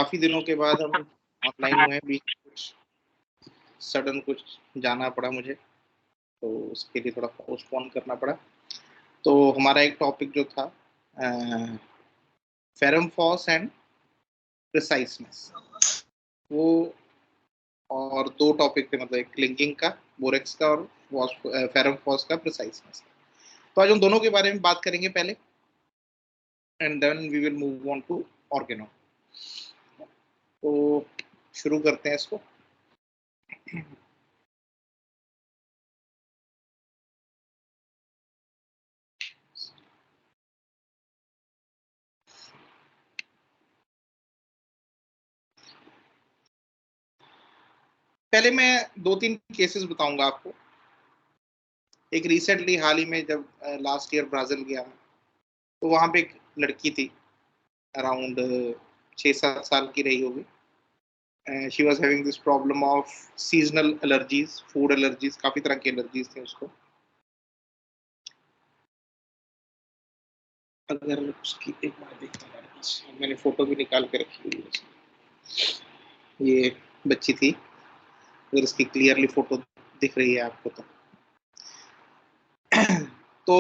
काफी दिनों के बाद हम ऑनलाइन हुए हैं, बीच में कुछ सडन कुछ जाना पड़ा मुझे, तो उसके लिए थोड़ा पोस्टपोन करना पड़ा। तो हमारा एक टॉपिक जो था फेरम फॉस एंड प्रिसाइसनेस, वो और दो टॉपिक थे, मतलब एक क्लिंकिंग का, बोरेक्स का, और फेरम फॉस का, प्रिसाइसनेस। तो आज हम दोनों के बारे में बात करेंगे पहले, and then we will move on to Origanum. तो शुरू करते हैं इसको। पहले मैं दो तीन केसेस बताऊंगा आपको। एक रिसेंटली हाल ही में, जब लास्ट ईयर ब्राजील गया मैं, तो वहां पे एक लड़की थी, अराउंड 6-7 साल की रही होगी। She was having this problem of seasonal allergies, food allergies, काफी तरह की एलर्जीज थी उसको। अगर उसकी एक बार देखता हूँ, मैंने फोटो भी निकाल के रखी हुई है। ये बच्ची थी, अगर इसकी क्लियरली फोटो दिख रही है आपको तो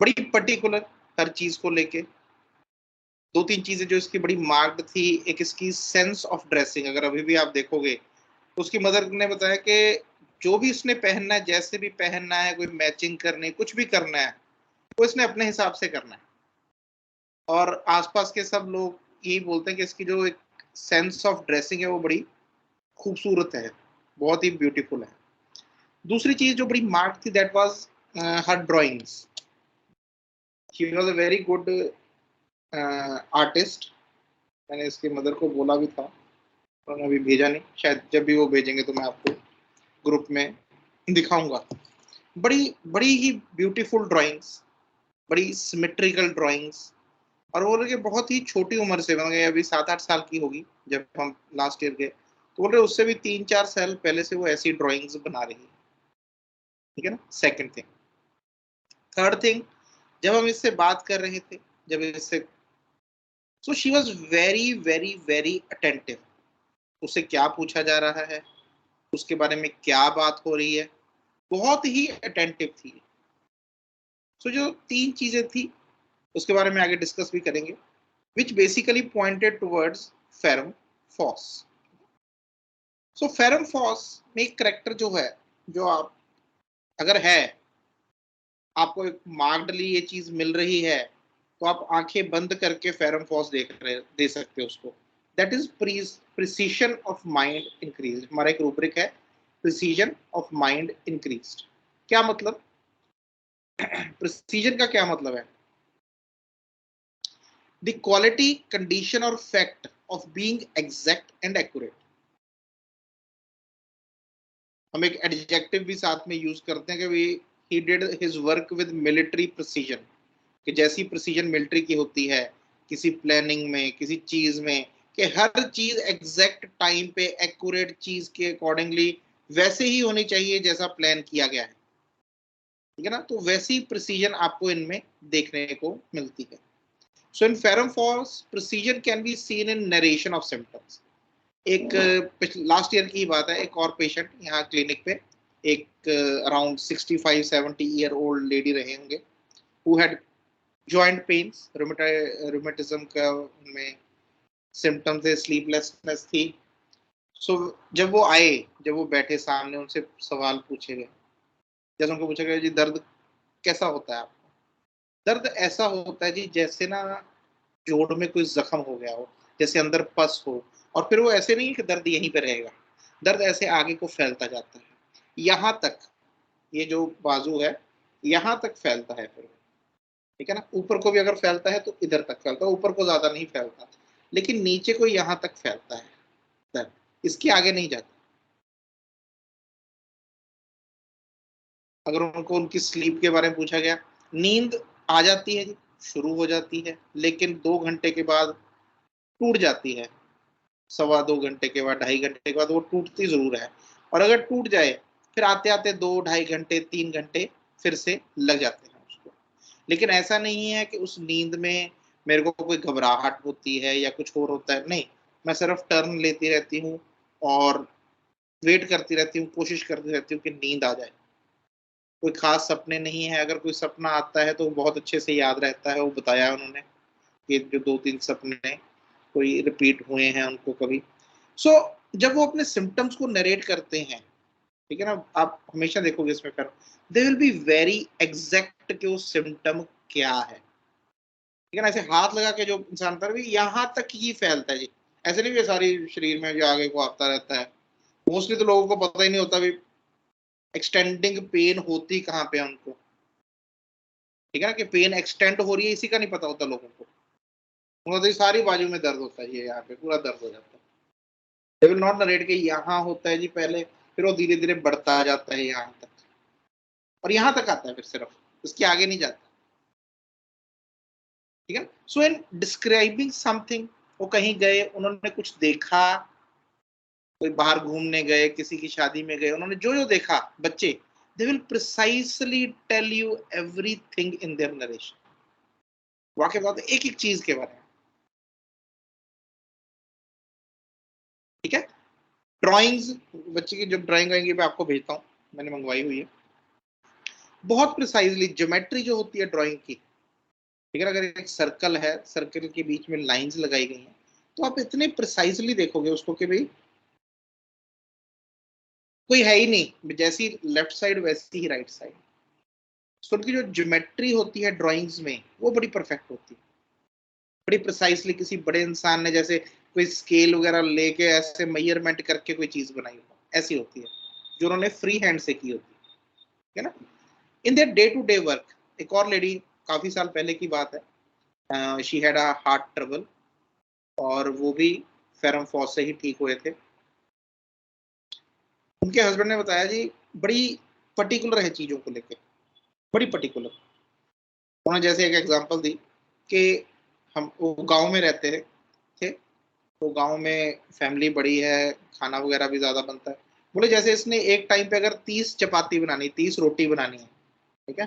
बड़ी पर्टिकुलर हर चीज को लेके दो तीन चीजें जो इसकी बड़ी मार्क्ड थी। एक इसकी सेंस ऑफ ड्रेसिंग, अगर अभी भी आप देखोगे तो उसकी मदर ने बताया कि जो भी इसने पहनना है, जैसे भी पहनना है, कोई मैचिंग करनी, कुछ भी करना है, वो इसने अपने हिसाब से करना है। और आसपास के सब लोग यही बोलते हैं कि इसकी जो एक सेंस ऑफ ड्रेसिंग है वो बड़ी खूबसूरत है, बहुत ही ब्यूटीफुल है। दूसरी चीज जो बड़ी मार्क थी, that was her drawings. She was a very good artist. मैंने इसकी मदर को बोला भी था, उन्होंने अभी भेजा नहीं, शायद जब भी वो भेजेंगे तो मैं आपको ग्रुप में दिखाऊंगा। बड़ी बड़ी ही ब्यूटीफुल ड्राइंग्स, बड़ी सिमेट्रिकल ड्राइंग्स। और वो लगे बहुत ही छोटी उम्र से, मतलब अभी 7-8 साल की होगी जब हम लास्ट ईयर गए, तो बोल रहे उससे भी 3-4 साल पहले से वो ऐसी ड्राइंग्स बना रही है। ठीक है ना। Second thing. थर्ड थिंग, जब हम इससे बात कर रहे थे, जब इससे, so she was very very very attentive. उससे क्या पूछा जा रहा है, उसके बारे में क्या बात हो रही है, बहुत ही अटेंटिव थी। सो जो तीन चीजें थी उसके बारे में आगे डिस्कस भी करेंगे, which basically pointed towards ferrum phos. So ferrum phos में एक करेक्टर जो है, जो आप अगर है, आपको एक मार्कडली ये चीज मिल रही है, तो आप आंखें बंद करके फेरम फॉस दे सकते हो उसको। That is precision of mind increase. हमारा एक रूब्रिक है, प्रिसीजन ऑफ माइंड इंक्रीज। क्या मतलब? प्रिसीजन का क्या मतलब है? द क्वालिटी, कंडीशन और fact of being exact and accurate. हम एक एडजेक्टिव भी साथ में यूज करते हैं कि he did his work with military precision, कि जैसी प्रिसीजन मिलिट्री की होती है किसी प्लानिंग में, किसी चीज में, कि हर चीज एग्जैक्ट टाइम पे एक्यूरेट चीज के अकॉर्डिंगली वैसे ही होनी चाहिए जैसा प्लान किया गया है। ठीक है ना। तो वैसी प्रिसीजन आपको इनमें देखने को मिलती है। So in ferrum phos precision can be seen in narration of symptoms. एक लास्ट ईयर की बात है, एक और पेशेंट यहाँ क्लिनिक पे, एक अराउंड 65-70 ईयर ओल्ड लेडी रहे होंगे, who had joint pains, rheumatism का उनमें सिम्टम थे, स्लीपलेसनेस थी। सो जब वो आए, जब वो बैठे सामने, उनसे सवाल पूछे गए। जैसे उनको पूछा गया, जी दर्द कैसा होता है आपको? दर्द ऐसा होता है जी जैसे ना जोड़ में कोई जख्म हो गया हो, जैसे अंदर पस हो। और फिर वो ऐसे नहीं कि दर्द यहीं पे रहेगा, दर्द ऐसे आगे को फैलता जाता है, यहाँ तक, ये जो बाजू है यहाँ तक फैलता है फिर। ठीक है ना। ऊपर को भी अगर फैलता है तो इधर तक फैलता है, ऊपर को ज्यादा नहीं फैलता, लेकिन नीचे को यहाँ तक फैलता है दर्द, इसके आगे नहीं जाता। अगर उनको उनकी स्लीप के बारे में पूछा गया, नींद आ जाती है जी, शुरू हो जाती है, लेकिन 2 घंटे के बाद टूट जाती है, 1.25 घंटे के बाद, 2.5 घंटे के बाद वो टूटती जरूर है। और अगर टूट जाए, फिर आते आते 2-2.5 घंटे, 3 घंटे फिर से लग जाते हैं उसको। लेकिन ऐसा नहीं है कि उस नींद में मेरे को कोई घबराहट होती है या कुछ और होता है, नहीं। मैं सिर्फ टर्न लेती रहती हूँ और वेट करती रहती हूँ, कोशिश करती रहती हूँ कि नींद आ जाए। कोई खास सपने नहीं है, अगर कोई सपना आता है तो बहुत अच्छे से याद रहता है, वो बताया उन्होंने कि जो 2-3 सपने कोई रिपीट हुए हैं उनको कभी। सो जब वो अपने सिम्पटम्स को नरेट करते हैं, ठीक है ना, आप हमेशा देखोगे इसमें फिर they will be very exact कि वो सिम्टम क्या है, ठीक है ना। ऐसे हाथ लगा के जो इंसान पर भी यहाँ तक ही फैलता है जी, ऐसे नहीं कि सारी शरीर में जो आगे को आता रहता है। मोस्टली तो लोगों को पता ही नहीं होता भी एक्सटेंडिंग पेन होती कहाँ पे है उनको, ठीक है ना, कि पेन एक्सटेंड हो रही है इसी का नहीं पता होता लोगों को। उनको तो ये सारी बाजू में दर्द होता है, ये यहाँ पे पूरा दर्द हो जाता है। दे विल नॉट नरेट कि यहाँ होता है जी पहले, फिर वो धीरे धीरे बढ़ता जाता है यहाँ तक, और यहाँ तक आता है फिर सिर्फ, उसके आगे नहीं जाता, ठीक है। सो इन डिस्क्राइबिंग समथिंग, वो कहीं गए, उन्होंने कुछ देखा, कोई बाहर घूमने गए, किसी की शादी में गए, उन्होंने जो जो देखा, बच्चे they will precisely tell you everything in their narration, वाक्य बात एक एक चीज के बारे में, ठीक है। ड्राइंग्स, बच्चे की जब ड्राइंग आएंगी मैं आपको भेजता हूँ, मैंने मंगवाई हुई है। बहुत प्रिसाइजली ज्योमेट्री जो होती है ड्राइंग की, ठीक है, अगर एक सर्कल है, सर्कल के बीच में लाइंस लगाई गई हैं, तो आप इतने प्रिसाइजली देखोगे उसको कि भाई कोई है ही नहीं, जैसी लेफ्ट साइड वैसी ही राइट साइड। सो उनकी जो ज्योमेट्री होती है ड्राइंग्स में वो बड़ी परफेक्ट होती है, बड़ी प्रिसाइजली, किसी बड़े इंसान ने जैसे कोई स्केल वगैरह लेके ऐसे मेजरमेंट करके कोई चीज बनाई हो, ऐसी होती है जो उन्होंने फ्री हैंड से की होती है ना। In their day to day work, एक और लेडी, काफी साल पहले की बात है, she had a heart trouble, और वो भी फेरम फॉस से ही ठीक हुए थे। उनके हस्बैंड ने बताया जी, बड़ी पर्टिकुलर है चीजों को लेकर, बड़ी पर्टिकुलर। उन्होंने जैसे एक एग्जांपल दी कि हम वो गांव में रहते थे, तो गांव में फैमिली बड़ी है, खाना वगैरह भी ज्यादा बनता है। बोले जैसे इसने एक टाइम पे अगर 30 चपाती बनानी, 30 रोटी बनानी है, ठीक है,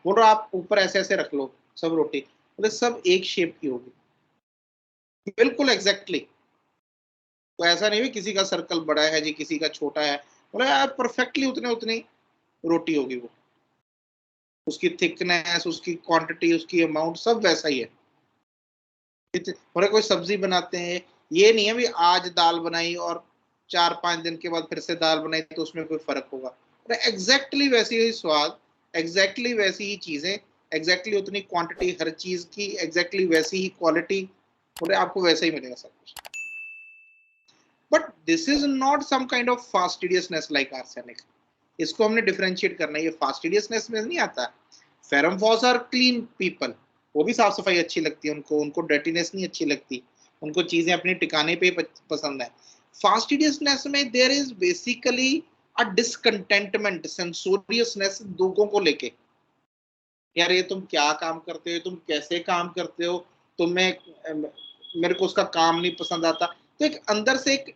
बोल रहा आप ऊपर ऐसे ऐसे रख लो सब रोटी, बोले सब एक शेप की होगी, बिल्कुल एग्जैक्टली। तो ऐसा नहीं है किसी का सर्कल बड़ा है जी, किसी का छोटा है, बोले यार परफेक्टली उतने उतनी रोटी होगी वो, उसकी थिकनेस, उसकी क्वांटिटी, उसकी अमाउंट सब वैसा ही है। और कोई सब्जी बनाते हैं, ये नहीं है भी आज दाल बनाई और 4-5 दिन के बाद फिर से दाल बनाई तो उसमें कोई फर्क होगा, एग्जैक्टली वैसी ही स्वाद, एग्जैक्टली वैसी ही चीजें, एग्जैक्टली उतनी क्वांटिटी हर चीज की, एग्जैक्टली वैसी ही क्वालिटी, बोले आपको वैसा ही मिलेगा सब कुछ। But this is not some kind of fastidiousness like arsenic, इसको हमने डिफरेंशिएट करना है, ये फास्टिडियसनेस में नहीं आता। Ferrum phos are clean people, वो भी साफ सफाई अच्छी लगती है उनको, उनको डर्टीनेस नहीं अच्छी लगती, उनको चीजें अपने टिकाने पे पसंद है। फास्टिडियसनेस में there is basically a discontentment, censoriousness लोगों को लेके, यार ये तुम क्या काम करते हो, तुम कैसे काम करते हो, तुम्हें मेरे को उसका काम नहीं पसंद आता। तो एक अंदर से एक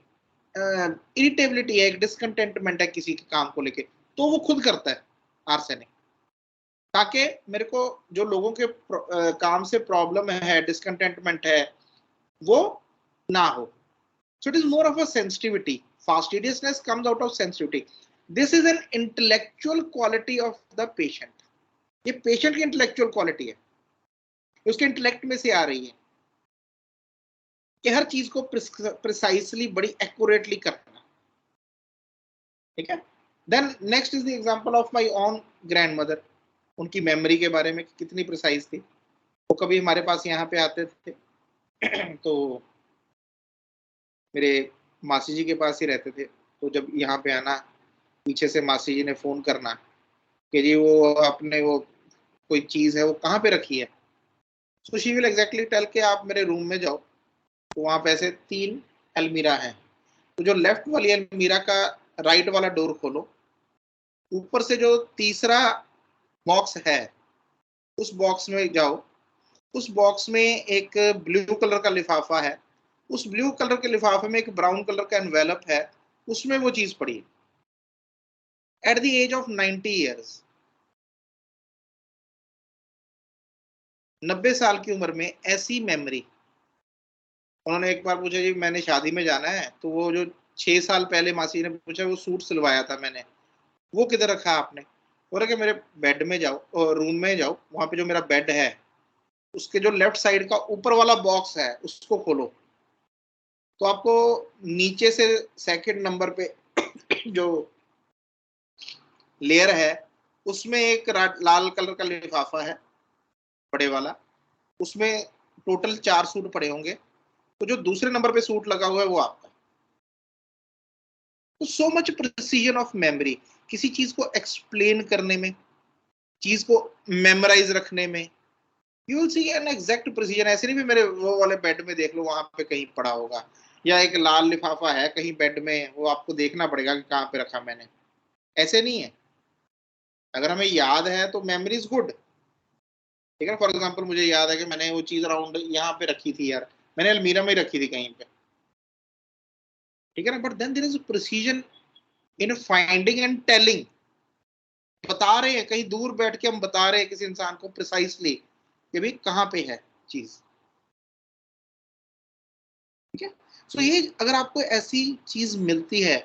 इरिटेबिलिटी है, एक डिसकंटेंटमेंट है किसी के काम को लेके, तो वो खुद करता है आर्सेनिक, ताकि मेरे को जो लोगों के काम से प्रॉब्लम है, डिसकंटेंटमेंट है, वो ना हो। So it is more of a sensitivity, fastidiousness comes out of sensitivity. This is an intellectual quality of the patient, ये पेशेंट की इंटेलेक्चुअल क्वालिटी है, उसके इंटेलेक्ट में से आ रही है कि हर चीज को प्रिसाइसली बड़ी एक्यूरेटली करना, ठीक है। Then next is the example of my own grandmother, उनकी मेमोरी के बारे में कितनी प्रिसाइज थी। वो कभी हमारे पास यहाँ पे आते थे तो मेरे मासी जी के पास ही रहते थे, तो जब यहाँ पे आना, पीछे से मासी जी ने फोन करना कि जी वो अपने वो कोई चीज है वो कहाँ पे रखी है, so she will exactly tell के आप मेरे रूम में जाओ, तो वहां पे ऐसे 3 अलमीरा है, तो जो लेफ्ट वाली अलमीरा का राइट वाला डोर खोलो, ऊपर से जो तीसरा बॉक्स है उस बॉक्स में जाओ, उस बॉक्स में एक ब्लू कलर का लिफाफा है, उस ब्लू कलर के लिफाफे में एक ब्राउन कलर का एनवेलप है, उसमें वो चीज पड़ी at the age of 90 years. 90 साल की उम्र में ऐसी मेमोरी। उन्होंने एक बार पूछा जी मैंने शादी में जाना है, तो वो जो 6 साल पहले मासी ने पूछा वो सूट सिलवाया था मैंने, वो किधर रखा आपने? बोला कि मेरे बेड में जाओ और रूम में जाओ, वहां पे जो मेरा बेड है उसके जो लेफ्ट साइड का ऊपर वाला बॉक्स है उसको खोलो, तो आपको नीचे से सेकंड नंबर पे जो लेयर है उसमें एक लाल कलर का लिफाफा है बड़े वाला, उसमें टोटल 4 सूट पड़े होंगे, तो जो दूसरे नंबर पे सूट लगा हुआ है वो आपका। तो so much precision of memory, किसी चीज को एक्सप्लेन करने में, चीज को मेमोराइज रखने में, you will see an exact precision. ऐसे नहीं भी मेरे वो वाले बेड में देख लो वहां पे कहीं पड़ा होगा, या एक लाल लिफाफा है कहीं बेड में, वो आपको देखना पड़ेगा कि कहाँ पे रखा मैंने, ऐसे नहीं है। अगर हमें याद है तो मेमोरी इज गुड, ठीक है। फॉर एग्जाम्पल मुझे याद है कि मैंने वो चीज अराउंड यहाँ पे रखी थी यार, मैंने अलमीरा में रखी थी कहीं पे, ठीक है ना, but then there is precision in finding and telling. बता रहे हैं, कहीं दूर बैठ के हम बता रहे हैं किसी इंसान को प्रिसाइसली कि भाई कहाँ पे है चीज, ठीक है। सो ये अगर आपको ऐसी चीज मिलती है,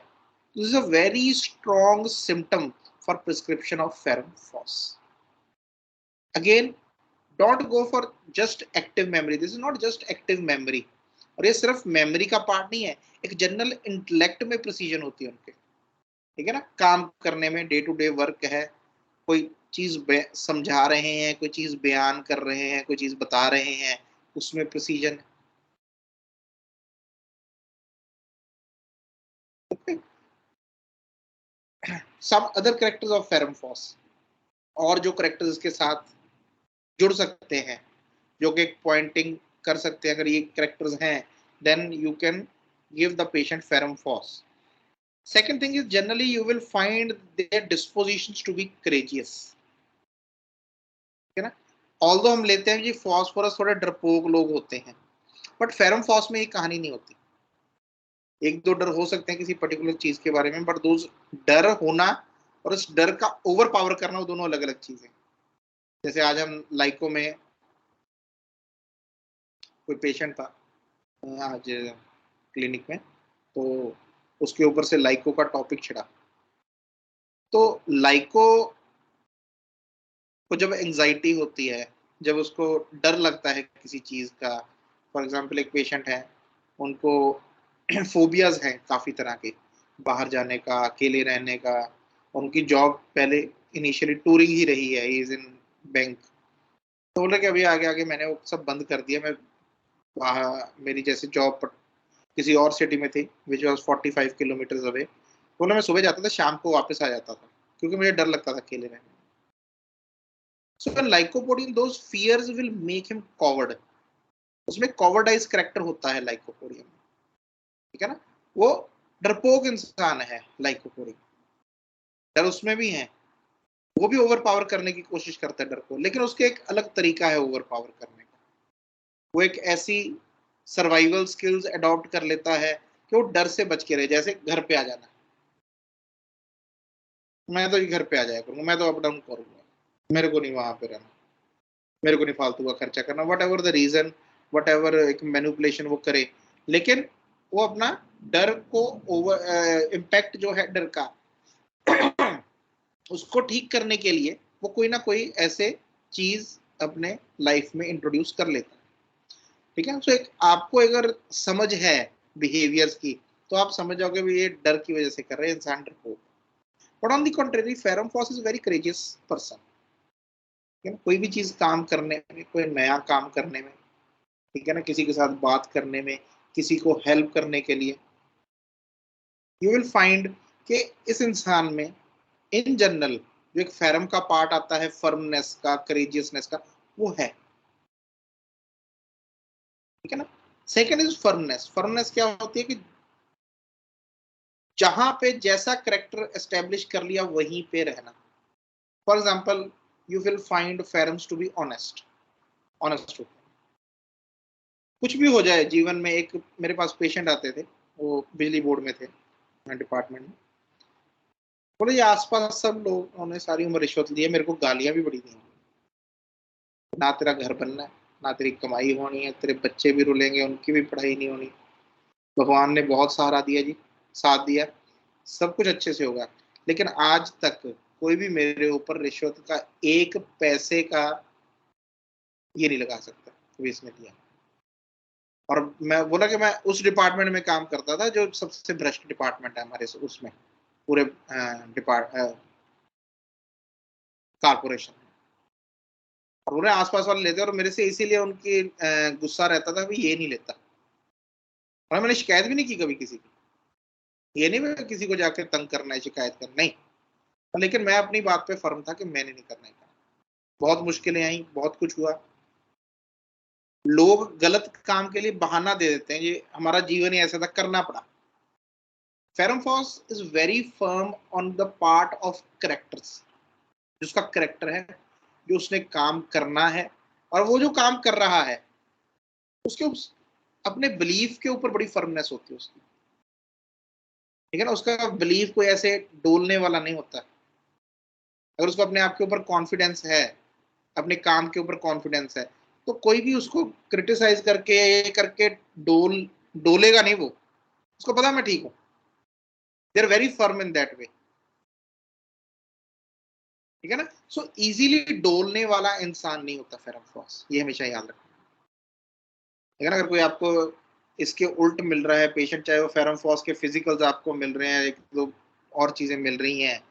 this is a very strong symptom for prescription of ferrum phos. Again, don't go for just active memory, this is not just active memory. और ये सिर्फ मेमोरी का पार्ट नहीं है, एक जनरल इंटेलेक्ट में प्रिसीजन होती है उनके, ठीक है ना, काम करने में, डे टू डे वर्क है, कोई चीज समझा रहे हैं, कोई चीज बयान कर रहे हैं, कोई चीज बता रहे हैं, उसमें precision. Some other characters of ferrum phos, और जो करेक्टर्स इसके साथ जुड़ सकते हैं, जो कि पॉइंटिंग कर सकते हैं, अगर ये करेक्टर्स हैं then you can give the patient ferrum phos. Second thing is generally you will find their dispositions to be courageous, है ना। ऑल्दो हम लेते हैं कि फॉस्फोरस थोड़े डरपोक लोग होते हैं, बट फेरम फॉस में ये कहानी नहीं होती। एक दो डर हो सकते हैं किसी पर्टिकुलर चीज के बारे में, बट दो डर होना और उस डर का ओवर पावर करना वो दोनों अलग अलग चीजें। जैसे आज हम लाइको में कोई पेशेंट था आज क्लिनिक में, तो उसके ऊपर से लाइको का टॉपिक छिड़ा। तो लाइको को जब एंजाइटी होती है, जब उसको डर लगता है किसी चीज का, फॉर एग्जांपल एक पेशेंट है, उनको फोबियाज हैं काफी तरह के, बाहर जाने का, अकेले रहने का, उनकी जॉब पहले इनिशियली टूरिंग ही रही है, इज इन बैंक। तो बोले कि अभी आगे आगे मैंने वो सब बंद कर दिया, मैं वहाँ मेरी जैसे जॉब किसी और सिटी में थी विच वॉज 45 किलोमीटर अवे, बोले मैं सुबह जाता था शाम को वापस आ जाता था क्योंकि मुझे डर लगता था अकेले रहने। So when lycopodium, those fears will make him coward. उसमें कॉवर्डाइज करेक्टर होता है लाइकोपोडियम, ठीक है ना। वो डरपोक इंसान है लाइकोपोडियम, डर उसमें भी है, वो भी ओवर पावर करने की कोशिश करता है डर को, लेकिन उसके एक अलग तरीका है ओवर पावर करने का। वो एक ऐसी सर्वाइवल स्किल्स अडॉप्ट कर लेता है कि वो डर से बच के रहे। जैसे घर पे आ जाना, मैं तो घर पे आ जाया करूंगा, मैं तो अप डाउन करूंगा, मेरे को नहीं वहां पे रहना, मेरे को नहीं फालतू का खर्चा करना, whatever the reason, whatever एक मैनिपुलेशन वो करे, लेकिन वो अपना डर को ओवर इम्पैक्ट जो है डर का उसको ठीक करने के लिए वो कोई ना कोई ऐसे चीज अपने लाइफ में इंट्रोड्यूस कर लेता है, ठीक है। सो एक आपको अगर समझ है बिहेवियर्स की, तो आप समझ जाओगे भी ये डर की वजह से कर रहे हैं इंसान डर को। But on the contrary ferrum phos is very courageous person, कोई भी चीज काम करने में, कोई नया काम करने में, ठीक है ना, किसी के साथ बात करने में, किसी को हेल्प करने के लिए, यू विल फाइंड कि इस इंसान में इन जनरल जो एक फेरम का पार्ट आता है, फर्मनेस का, करेजियसनेस का, वो है, ठीक है ना। Second is firmness. फर्मनेस क्या होती है कि जहां पे जैसा करेक्टर एस्टेब्लिश कर लिया वहीं पे रहना। For example you will find ferrums to be honest, honest कुछ भी हो जाए जीवन में। एक मेरे पास पेशेंट आते थे, वो बिजली बोर्ड में थे डिपार्टमेंट में, बोले ये आसपास सब लोगों ने सारी उम्र रिश्वत ली है, मेरे को गालियां भी बड़ी दी। ना तेरा घर बनना है, ना तेरी कमाई होनी है, तेरे बच्चे भी रुलेंगे, उनकी भी पढ़ाई नहीं होनी। भगवान ने बहुत सहारा दिया जी, साथ दिया, सब कुछ अच्छे से होगा। लेकिन आज तक कोई भी मेरे ऊपर रिश्वत का एक पैसे का ये नहीं लगा सकता कभी इसने दिया। और मैं बोला कि मैं उस डिपार्टमेंट में काम करता था जो सबसे भ्रष्ट डिपार्टमेंट है हमारे उसमें पूरे कारपोरेशन। और उन्हें आसपास वाले लेते और मेरे से इसीलिए उनकी गुस्सा रहता था, भी ये नहीं लेता। और मैंने शिकायत भी नहीं की कभी किसी की, ये नहीं मैं किसी को जाकर तंग करना है, शिकायत करना नहीं। लेकिन मैं अपनी बात पे फर्म था कि मैंने नहीं करना है। बहुत मुश्किलें आई, बहुत कुछ हुआ। लोग गलत काम के लिए बहाना दे देते हैं, ये हमारा जीवन ही ऐसा था, करना पड़ा। Ferrum phos is very firm on the part of characters, जिसका करेक्टर है, जो उसने काम करना है और वो जो काम कर रहा है उसके अपने बिलीफ के ऊपर बड़ी फर्मनेस होती है उसकी, ठीक है ना। उसका बिलीफ कोई ऐसे डोलने वाला नहीं होता। अगर उसको अपने आप के ऊपर कॉन्फिडेंस है, अपने काम के ऊपर कॉन्फिडेंस है, तो कोई भी उसको क्रिटिसाइज करके ये करके डोलेगा नहीं। वो उसको पता मैं ठीक हूं। They are very firm in that way, ठीक है ना। सो इजीली डोलने वाला इंसान नहीं होता फेरम फॉस, ये हमेशा याद रखना, ठीक है ना। अगर कोई आपको इसके उल्ट मिल रहा है पेशेंट, चाहे वो फेरम फॉस के फिजिकल्स आपको मिल रहे हैं, एक दो और चीजें मिल रही हैं,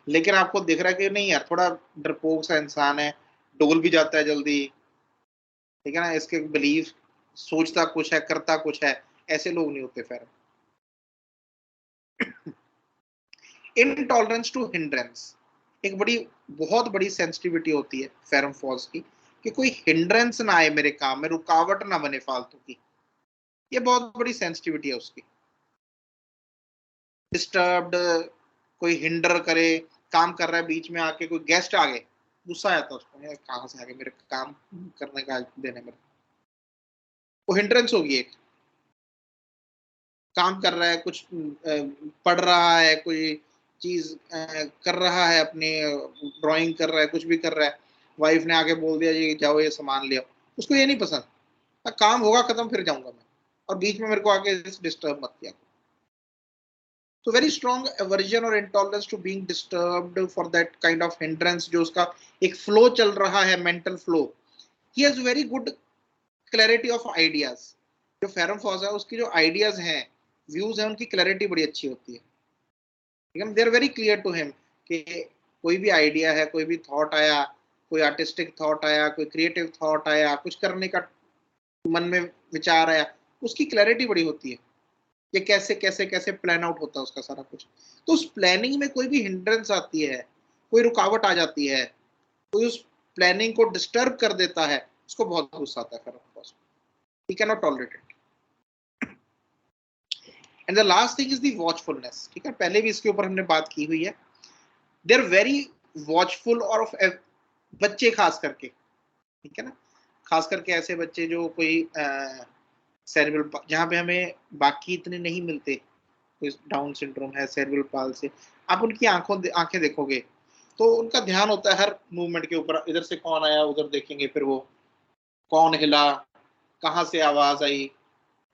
लेकिन आपको दिख रहा है कि नहीं यार थोड़ा डरपोक सा इंसान है, डोल भी जाता है जल्दी, ठीक है ना, इसके बिलीफ सोचता कुछ है करता कुछ है, ऐसे लोग नहीं होते फेरम। इनटॉलरेंस टू हिंड्रेंस एक बड़ी बहुत बड़ी सेंसिटिविटी होती है फेरम फॉल्स की, कि कोई हिंड्रेंस ना आए मेरे काम में, रुकावट ना बने फालतू की। ये बहुत बड़ी सेंसिटिविटी है उसकी। डिस्टर्ब्ड, कोई हिंडर करे, काम कर रहा है बीच में आके कोई गेस्ट आ गए, गुस्सा आता है उसको, यार कहाँ से आ गए मेरे काम करने का देने में। वो हिंड्रेंस होगी एक। काम कर रहा है कुछ पढ़ रहा है, कोई चीज कर रहा है, अपनी ड्राइंग कर रहा है, कुछ भी कर रहा है, वाइफ ने आके बोल दिया जी जाओ ये सामान ले आओ, उसको ये नहीं पसंद। काम होगा खत्म फिर जाऊंगा मैं, और बीच में मेरे को आके डिस्टर्ब मत किया। तो वेरी स्ट्रॉन्ग एवर्जन और intolerance to being disturbed for that kind of hindrance, जो उसका एक फ्लो चल रहा है, mental flow. He has very good clarity of ideas. जो फेरम फॉस है उसकी जो आइडियाज हैं, व्यूज हैं, उनकी क्लैरिटी बड़ी अच्छी होती है, ठीक है। They are very clear to him कि कोई भी आइडिया है, कोई भी थॉट आया, कोई आर्टिस्टिक थॉट आया, कोई क्रिएटिव थॉट आया, कुछ करने का मन में विचार आया, उसकी क्लैरिटी बड़ी होती है, ये कैसे कैसे कैसे प्लान आउट होता है उसका सारा कुछ। तो उस प्लानिंग में कोई भी हिंड्रेंस आती है, कोई रुकावट आ जाती है, कोई उस प्लानिंग को डिस्टर्ब कर देता है, उसको बहुत गुस्सा आता है फिर। He can not tolerate it. And the last thing is the watchfulness, ठीक है, पहले भी इसके ऊपर हमने बात की हुई है। दे आर वेरी वॉचफुल, और ऑफ बच्चे खास करके, ठीक है ना, खास करके ऐसे बच्चे जो कोई सेरेब्रल, जहाँ पे हमें बाकी इतने नहीं मिलते, कोई डाउन सिंड्रोम है, सेरेब्रल पाल्सी, आप उनकी आंखें देखोगे तो उनका ध्यान होता है हर मूवमेंट के ऊपर, इधर से कौन आया उधर देखेंगे, फिर वो कौन हिला, कहाँ से आवाज आई,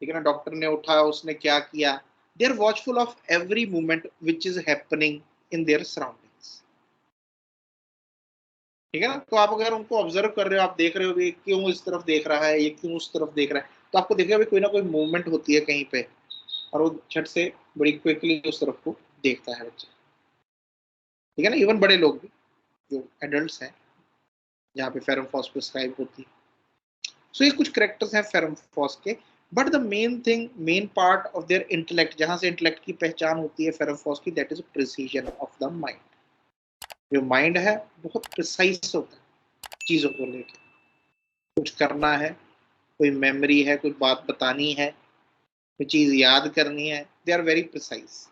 ठीक है ना, डॉक्टर ने उठा उसने क्या किया। They are watchful of every movement which is happening in their surroundings, ठीक है ना। तो आप अगर उनको ऑब्जर्व कर रहे हो, आप देख रहे हो कि क्यों इस तरफ देख रहा है, ये क्यों उस तरफ देख रहा है, तो आपको देखिएगा कोई ना कोई मूवमेंट होती है कहीं पे, और वो झट से बड़ी क्विकली उस तरफ को देखता है बच्चा, ठीक है ना। इवन बड़े लोग भी जो एडल्ट हैं, जहाँ पे फेरम फॉस प्रिस्क्राइब होती है। सो ये कुछ करेक्टर्स हैं फेरम फॉस के। But the main thing, main part of their intellect, जहाँ से इंटेलेक्ट की पहचान होती है फेरम फॉस की, that is precision of the mind. जो माइंड है बहुत प्रिसाइज होता है चीजों को लेकर, कुछ करना है, कोई मेमोरी है, कोई बात बतानी है, कोई चीज याद करनी है, they are very precise.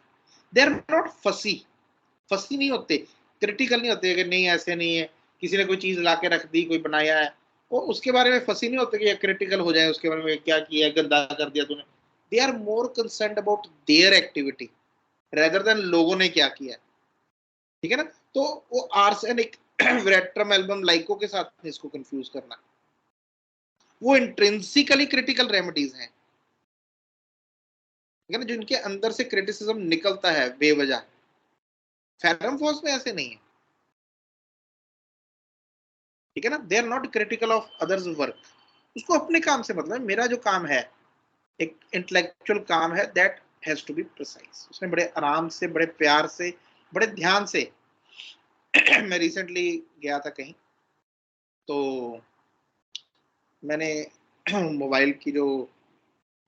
They are not fussy, fussy नहीं होते, क्रिटिकल नहीं होते कि नहीं ऐसे नहीं है, किसी ने कोई चीज ला के रख दी, कोई बनाया है, वो उसके बारे में फसी नहीं होते कि क्रिटिकल हो जाए उसके बारे में, क्या किया, गंदा कर दिया तूने। They are more concern about their activity rather than लोगों ने क्या किया, ठीक है ना। तो वो आर्स एंड एक विरेट्रम एल्बम लाइको के साथ इसको कंफ्यूज करना, वो इंट्रिंसिकली क्रिटिकल रेमेडीज हैं, ठीक है ना, जिनके अंदर से क्रिटिसिज्म निकलता है बेवजह। फेरम फॉस में ऐसे नहीं है, ठीक है ना, they are not critical of others work. उसको अपने काम से मतलब, मेरा जो काम है एक इंटेलेक्चुअल काम है, that has to be precise. उसने बड़े आराम से, बड़े प्यार से, बड़े ध्यान से मैं रिसेंटली गया था कहीं, तो मैंने मोबाइल की जो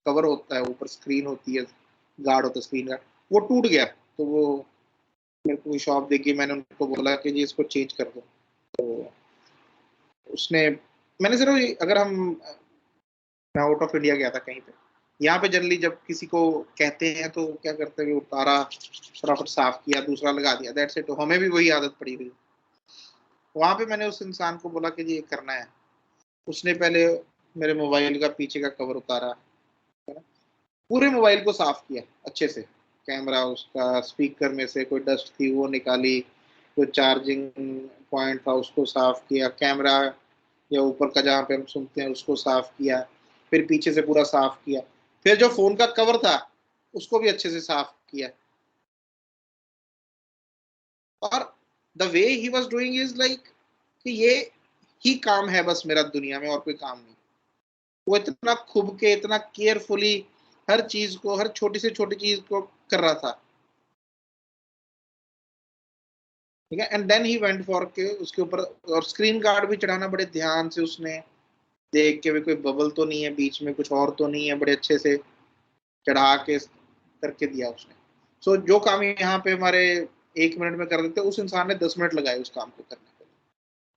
कवर होता है, ऊपर स्क्रीन होती है, गार्ड होता है स्क्रीन गार्ड, वो टूट गया। तो वो मेरे को शॉप देखी, मैंने उनको बोला कि जी इसको चेंज कर दो। तो उसने, मैंने सिर्फ, अगर हम, मैं आउट ऑफ इंडिया गया था कहीं पे, यहाँ पे जनरली जब किसी को कहते हैं तो क्या करते हैं, उतारा, फटाफट साफ किया, दूसरा लगा दिया, दैट्स इट। तो हमें भी वही आदत पड़ी हुई। वहां पे मैंने उस इंसान को बोला कि जी ये करना है। उसने पहले मेरे मोबाइल का पीछे का कवर उतारा, है ना, पूरे मोबाइल को साफ किया अच्छे से, कैमरा, उसका स्पीकर में से कोई डस्ट थी वो निकाली, कोई चार्जिंग पॉइंट था उसको साफ किया, कैमरा या ऊपर का जहाँ पे हम सुनते हैं उसको साफ किया, फिर पीछे से पूरा साफ किया, फिर जो फोन का कवर था उसको भी अच्छे से साफ किया। और the way he was doing is like कि ये ही काम है बस मेरा दुनिया में, और कोई काम नहीं। वो इतना खुद के, इतना केयरफुली हर चीज को, हर छोटी से छोटी चीज को कर रहा था, ठीक है। And then he went for के उसके ऊपर, और स्क्रीन गार्ड भी चढ़ाना बड़े ध्यान से उसने देख के भी, कोई बबल तो नहीं है बीच में, कुछ और तो नहीं है, बड़े अच्छे से चढ़ा के करके दिया उसने। सो जो काम यहाँ पे हमारे 1 मिनट में कर देते, उस इंसान ने 10 मिनट लगाए उस काम को करने के लिए,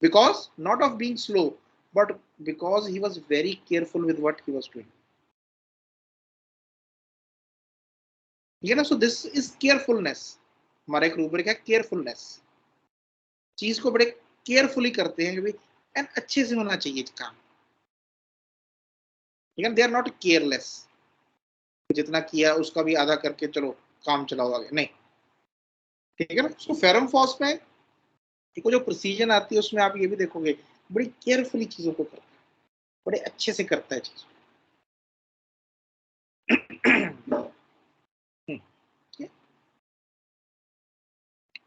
because not of being slow, but because he was very careful with what he was doing, ठीक है ना। सो दिस इज केयरफुलनेस, हमारा एक रूब्रिक है केयरफुलनेस। चीज को बड़े केयरफुली करते हैं कि भाई एंड अच्छे से होना चाहिए काम, ठीक है। दे आर नॉट केयरलेस, जितना किया उसका भी आधा करके चलो काम चलाओ आगे, नहीं, ठीक है ना। उसको फेरम फॉस में देखो, जो प्रोसीजन आती है उसमें आप ये भी देखोगे, बड़ी केयरफुली चीजों को करता है, बड़े अच्छे से करता है चीज।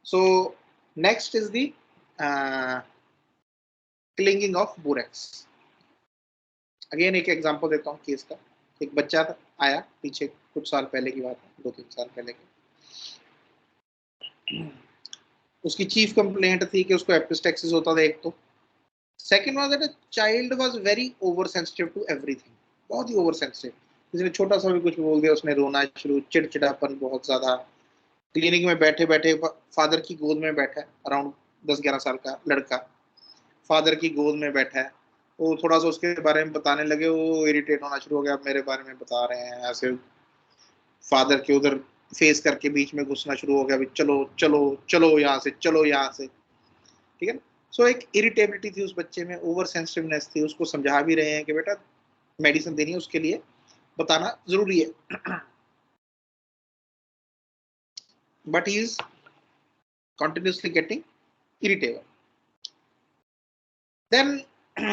So next is the clinging of borax. Again एक एग्जांपल देता हूँ केस का। एक बच्चा था, आया पीछे, कुछ साल पहले की बात है, 2-3 साल पहले की। उसकी चीफ कंप्लेंट थी कि उसको एपिस्टेक्सिस होता था एक तो, second was that child was very over sensitive to everything, बहुत ही ओवर सेंसिटिव। किसी ने छोटा सा भी कुछ बोल दिया उसने रोना शुरू, चिड़चिड़ापन बहुत ज्यादा। क्लिनिक में बैठे बैठे फादर की गोद में बैठा है, अराउंड 10-11 साल का लड़का, फादर की गोद में बैठा है। वो थोड़ा सा उसके बारे में बताने लगे, वो इरिटेट होना शुरू हो गया, मेरे बारे में बता रहे हैं ऐसे, फादर के उधर फेस करके बीच में घुसना शुरू हो गया, भी चलो चलो चलो यहाँ से, चलो यहाँ से, ठीक है ना। सो एक इरिटेबिलिटी थी उस बच्चे में, ओवर सेंसिटिवनेस थी। उसको समझा भी रहे हैं कि बेटा मेडिसिन देनी है, उसके लिए बताना जरूरी है, but he is continuously getting irritable. Then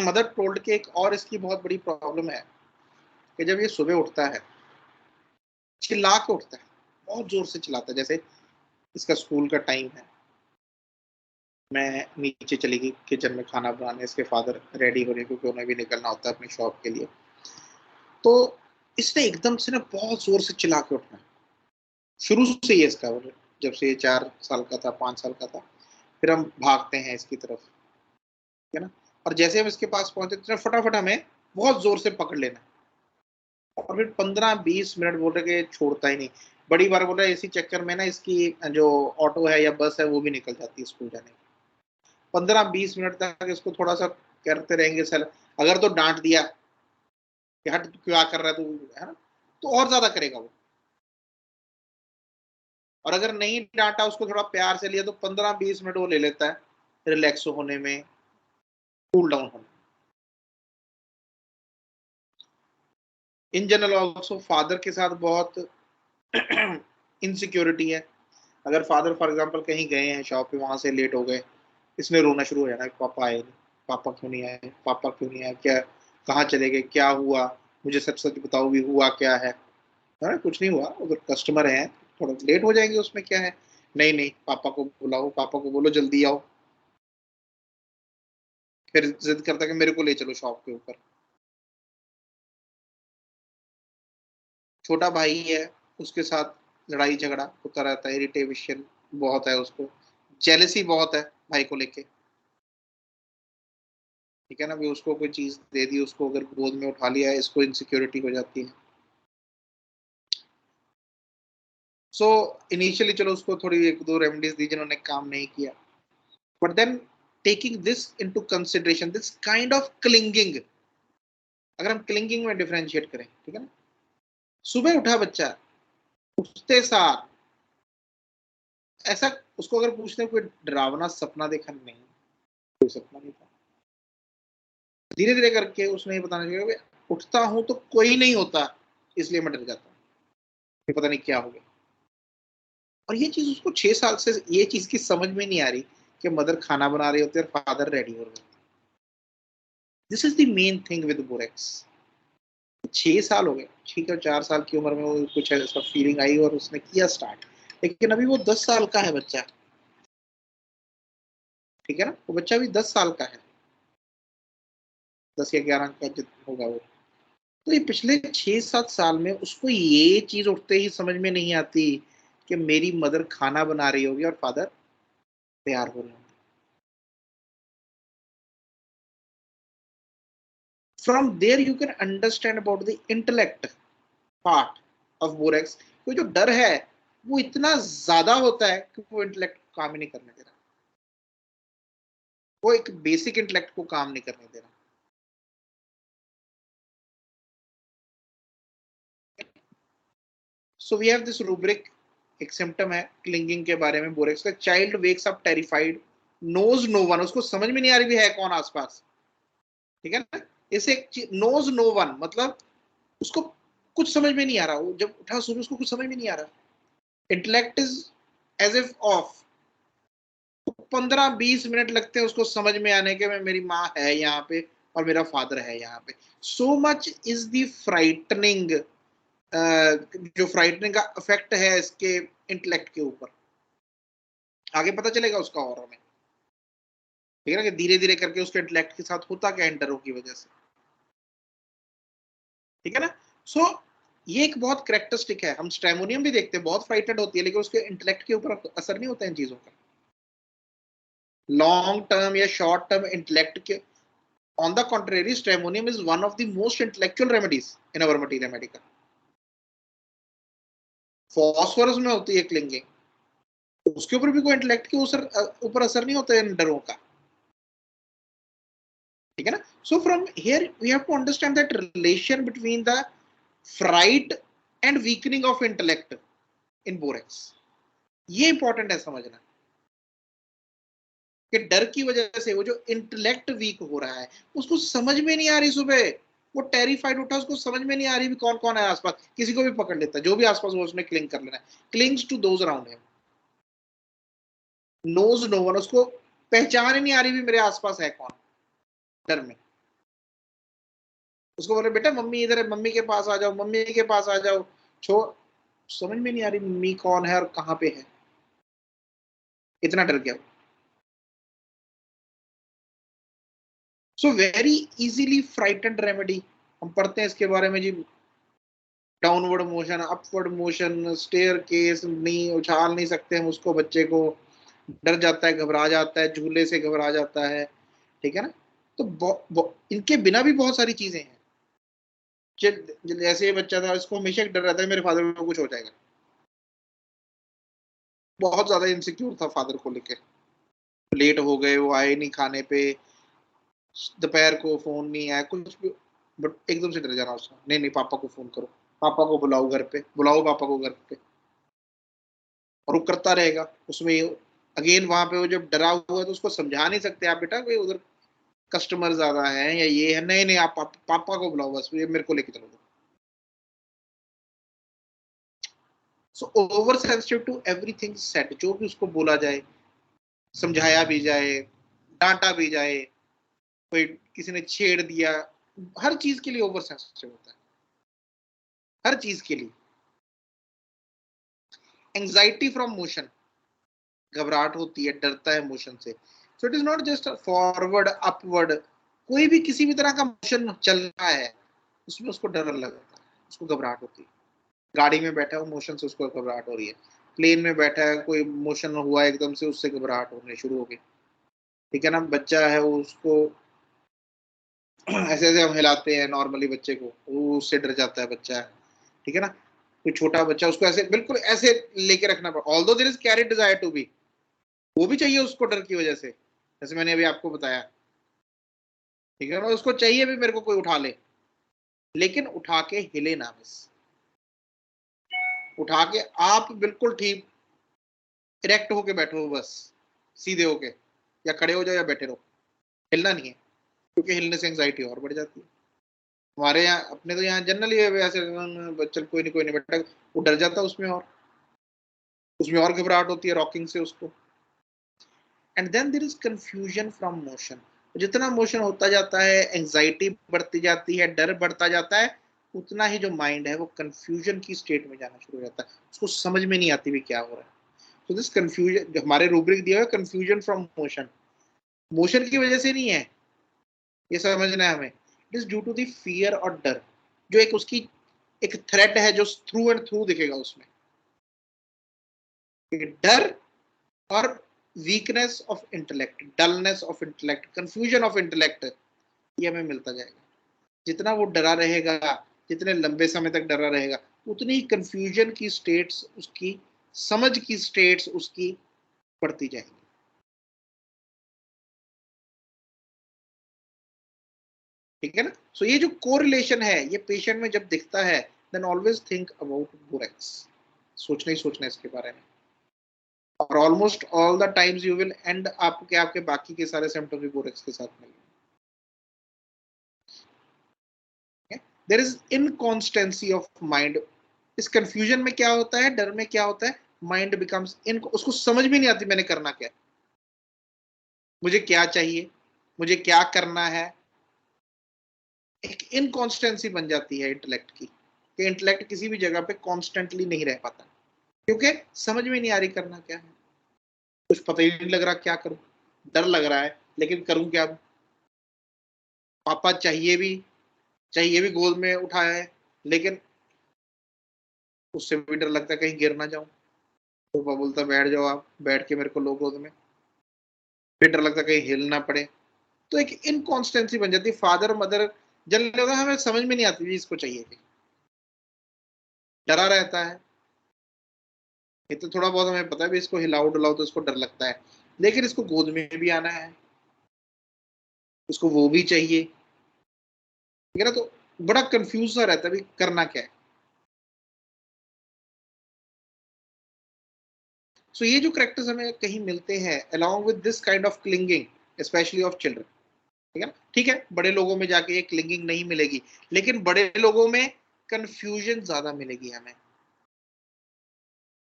mother told के एक और इसकी बहुत बड़ी प्रॉब्लम है कि जब ये सुबह उठता है, चिल्ला के उठता है, बहुत जोर से चिल्लाता है। जैसे इसका स्कूल का टाइम है, मैं नीचे चली गई किचन में खाना बनाने, इसके फादर रेडी हो रहे क्योंकि उन्हें भी निकलना होता है अपनी शॉप के लिए। तो इसने एकदम से ना बहुत जोर से चिल्ला के उठना, शुरू से ही इसका, जब से ये 4 साल का था, 5 साल का था, फिर हम भागते हैं इसकी तरफ, है ना। और जैसे हम इसके पास पहुंचे तो फटाफट हमें बहुत जोर से पकड़ लेना, और फिर 15-20 मिनट बोल रहे कि छोड़ता ही नहीं। बड़ी बार बोल रहा है इसी चक्कर में ना इसकी जो ऑटो है या बस है वो भी निकल जाती है स्कूल जाने की। 15-20 मिनट तक इसको थोड़ा सा करते रहेंगे सर, अगर तो डांट दिया कि हट क्या कर रहा है तू, है ना, तो और ज्यादा करेगा वो। और अगर नहीं डांटा, उसको थोड़ा प्यार से लिया, तो 15-20 मिनट वो ले लेता है रिलैक्स होने में, कूल डाउन होने। इन जनरल ऑल्सो फादर के साथ बहुत इनसिक्योरिटी है। अगर फादर फॉर एग्जाम्पल कहीं गए हैं शॉप पे, वहां से लेट हो गए, इसने रोना शुरू हो जाना, पापा आए नहीं, पापा क्यों नहीं आए, पापा क्यों नहीं आए, क्या कहाँ चले गए, क्या हुआ, मुझे सच सच बताओ भी हुआ क्या है। हाँ, कुछ नहीं हुआ, अगर कस्टमर है थोड़ा लेट हो जाएंगे, उसमें क्या है। नहीं नहीं, पापा को बुलाओ, पापा को बोलो जल्दी आओ। फिर जिद करता है कि मेरे को ले चलो शॉप के ऊपर। छोटा भाई है, उसके साथ लड़ाई झगड़ा होता रहता है, इरिटेशन बहुत है उसको, जेलसी बहुत है भाई को लेके। ठीक है ना, भी उसको कोई चीज दे दी, उसको अगर गोद में उठा लिया है, इसको इनसिक्योरिटी हो जाती है। सो इनिशियली चलो उसको थोड़ी एक दो रेमेडीज दी जिन्होंने काम नहीं किया, but then taking this into consideration, this kind of clinging, अगर हम क्लिंगिंग में डिफरेंशिएट करें, ठीक है ना, सुबह उठा बच्चा, उठते सार ऐसा, उसको अगर पूछते कोई डरावना सपना देखा, नहीं कोई सपना नहीं था। धीरे धीरे करके उसने ये बताना चाहिए, उठता हूं तो कोई नहीं होता, इसलिए मैं डर जाता हूँ, पता नहीं क्या हो गया। और ये चीज उसको 6 साल से ये चीज की समझ में नहीं आ रही कि मदर खाना बना रही होती है और फादर रेडी हो रहे होते। This is the main thing with borax. 6 साल हो गए, ठीक है, 4 साल की उम्र में वो कुछ ऐसा फीलिंग आई और उसने किया स्टार्ट, लेकिन अभी वो 10 साल का है बच्चा। ठीक है ना, वो बच्चा अभी 10 साल का है, 10 या 11 का जितना होगा वो। तो ये पिछले 6-7 साल में उसको ये चीज उठते ही समझ में नहीं आती कि मेरी मदर खाना बना रही होगी और फादर तैयार हो रहे होंगे। From there you can understand about the intellect part of borax. कोई जो डर है वो इतना ज्यादा होता है कि वो इंटेलेक्ट काम ही नहीं करने दे रहा, वो एक बेसिक इंटेलेक्ट को काम नहीं करने दे रहा। So we have this rubric, एक सिम्टम है क्लिंगिंग के बारे में बोरेक्स का, child wakes up terrified, knows no one, उसको समझ में नहीं आ रही भी है कौन आसपास। ठीक है ना, इसे नोज नो वन मतलब उसको कुछ समझ में नहीं आ रहा, वो जब उठा सुबह उसको कुछ समझ में नहीं आ रहा, intellect is as if off. 15-20 minute लगते हैं उसको समझ में आने के, मैं मेरी माँ है यहाँ पे और मेरा फादर है यहाँ पे। So much is the frightening, जो फ्राइटनिंग का इफेक्ट है इसके इंटेलेक्ट के ऊपर, आगे पता चलेगा उसका और हमें। ठीक है ना, कि धीरे धीरे करके उसके इंटेलेक्ट के साथ होता क्या इंटरों की वजह से। ठीक है ना। सो ये एक बहुत करेक्टरिस्टिक है, हम स्ट्रेमोनियम भी देखते हैं, बहुत फ्राइटेड होती है लेकिन उसके इंटेलेक्ट के ऊपर असर नहीं होता इन चीजों का, लॉन्ग टर्म या शॉर्ट टर्म इंटेलेक्ट के। On the contrary, stramonium is one of the most intellectual remedies in our material medical. Phosphorus में होती है क्लिंगिंग, उसके ऊपर भी कोई इंटेलेक्ट के ऊपर असर नहीं होता है इन डरों का। ठीक है ना। So from here we have to understand that relation between the fright and weakening of intellect in borax. ये इंपॉर्टेंट है समझना कि डर की वजह से वो जो इंटेलेक्ट वीक हो रहा है, उसको समझ में नहीं आ रही सुबह, वो टेरिफाइड उठा, उसको समझ में नहीं आ रही भी कौन कौन है आसपास, किसी को भी पकड़ लेता है, जो भी आसपास वो उसने क्लिंग कर लेना है, clings to those around him, knows no one, उसको पहचान ही नहीं आ रही भी मेरे आसपास है कौन, डर में। उसको बोले बेटा मम्मी इधर है, मम्मी के पास आ जाओ, मम्मी के पास आ जाओ, छो समझ में नहीं आ रही मम्मी कौन है और कहाँ पे है, इतना डर गया। So very easily frightened remedy, हम पढ़ते हैं इसके बारे में जी, downward motion, upward motion, stair case, नहीं उछाल नहीं सकते हम उसको, बच्चे को डर जाता है, घबरा जाता है, झूले से घबरा जाता है। ठीक है ना। तो इनके बिना भी बहुत सारी चीजें हैं। जैसे ये बच्चा था, इसको हमेशा एक डर रहता है मेरे फादर को कुछ हो जाएगा, बहुत ज्यादा इनसिक्योर था फादर को लेके, लेट हो गए, वो आए नहीं खाने पे, दोपहर को फोन नहीं आया कुछ भी, बट एकदम से डर जाना उसका, नहीं नहीं पापा को फोन करो, पापा को बुलाओ घर पे, बुलाओ पापा को घर पे, और वो करता रहेगा उसमें। अगेन वहां पे वो जब डरा हुआ है तो उसको समझा नहीं सकते आप बेटा कोई उधर कस्टमर ज्यादा है या ये है, नहीं नहीं आप पापा को बुलाओ बस, ये मेरे को लेके चलो। So over sensitive to everything set, जो भी उसको बोला जाए, समझाया भी जाए, डांटा भी जाए, कोई किसी ने छेड़ दिया, हर चीज के लिए ओवर सेंसिटिव होता है, हर चीज के लिए। एंजाइटी फ्रॉम मोशन, घबराहट होती है, डरता है मोशन से। So it is not just forward upward, कोई भी किसी भी तरह का मोशन चल रहा है उसमें उसको डर लगता है, उसको घबराहट होती है। गाड़ी में बैठा है मोशन से उसको घबराहट हो रही है, प्लेन में बैठा है कोई मोशन हुआ एकदम से उससे घबराहट होने शुरू हो गई। ठीक है ना, बच्चा है उसको ऐसे ऐसे हम हिलाते हैं नॉर्मली बच्चे को, वो उससे डर जाता है बच्चा है। ठीक है ना, कोई छोटा बच्चा उसको ऐसे बिल्कुल ऐसे लेके रखना पड़ा, although there is carry desire to be, वो भी चाहिए उसको डर की वजह से, जैसे मैंने अभी आपको बताया। ठीक है ना, उसको चाहिए भी मेरे को कोई उठा ले, लेकिन उठा के हिले ना बस, उठा के आप बिल्कुल ठीक इरेक्ट होके बैठो बस, सीधे होके, या खड़े हो जाओ या बैठे रहो, हिलना नहीं है, क्योंकि हिलने से एंग्जाइटी और बढ़ जाती है। हमारे यहाँ अपने तो यहाँ जनरली ऐसे चल कोई नहीं बैठा, वो डर जाता है उसमें, और उसमें और घबराहट होती है रॉकिंग से उसको। And then there is confusion from motion, जितना मोशन होता जाता है एंजाइटी बढ़ती जाती है, डर बढ़ता जाता है, उतना ही जो माइंड है वो कंफ्यूजन की स्टेट में जाना शुरू हो जाता है, उसको समझ में नहीं आती भी क्या हो रहा है। तो दिस कंफ्यूजन, हमारे रूब्रिक दिया हुआ है कंफ्यूजन फ्रॉम मोशन, मोशन की वजह से नहीं है, ये समझना है हमें। It is due to the fear और डर, जो एक उसकी एक थ्रेट है जो थ्रू एंड थ्रू दिखेगा उसमें, डर और weakness of intellect, dullness of intellect, confusion of intellect, ये हमें मिलता जाएगा। जितना वो डरा रहेगा, जितने लंबे समय तक डरा रहेगा, उतनी कंफ्यूजन की स्टेट्स उसकी, समझ की स्टेट्स उसकी बढ़ती जाएगी। ठीक है ना, सो ये जो कोरिलेशन है ये पेशेंट में जब दिखता है, then always think about borax, सोचना ही सोचना इसके बारे में, और almost all the times you will end आपके आपके बाकी के सारे सिम्टम्स भी बोरेक्स के साथ मिलेंगे। देयर इज इनकॉन्स्टेंसी ऑफ माइंड, इस कंफ्यूजन में क्या होता है, डर में क्या होता है, माइंड बिकम्स इन, उसको समझ में नहीं आती मैंने करना क्या, मुझे क्या चाहिए, मुझे क्या करना है। एक इनकॉन्स्टेंसी बन जाती है इंटेलेक्ट की, कि इंटेलेक्ट किसी भी जगह पे कॉन्स्टेंटली नहीं रह पाता, क्योंकि समझ में नहीं आ रही करना क्या है, कुछ पता ही नहीं लग रहा क्या करूं, डर लग रहा है लेकिन करूं क्या। पापा चाहिए भी गोद में उठाया है, लेकिन उससे भी डर लगता है कहीं गिर ना जाऊं, तो पापा बोलता बैठ जाओ, आप बैठ के मेरे को लो गोद में, फिर डर लगता है कहीं हिल ना पड़े। तो एक इनकॉन्स्टेंसी बन जाती है, फादर मदर जल लगा, हमें समझ में नहीं आती जी इसको चाहिए कि, डरा रहता है। ये तो थोड़ा बहुत हमें पता है भी इसको हिलाओ डुलाओ तो इसको डर लगता है, लेकिन इसको गोद में भी आना है, इसको वो भी चाहिए। ठीक है ना, तो बड़ा कंफ्यूज सा रहता है भी करना क्या है। सो ये जो करेक्टर्स हमें कहीं मिलते हैं along with this kind of clinging specially of children. ठीक है ना, ठीक है, बड़े लोगों में जाके ये क्लिंगिंग नहीं मिलेगी, लेकिन बड़े लोगों में कंफ्यूजन ज्यादा मिलेगी हमें।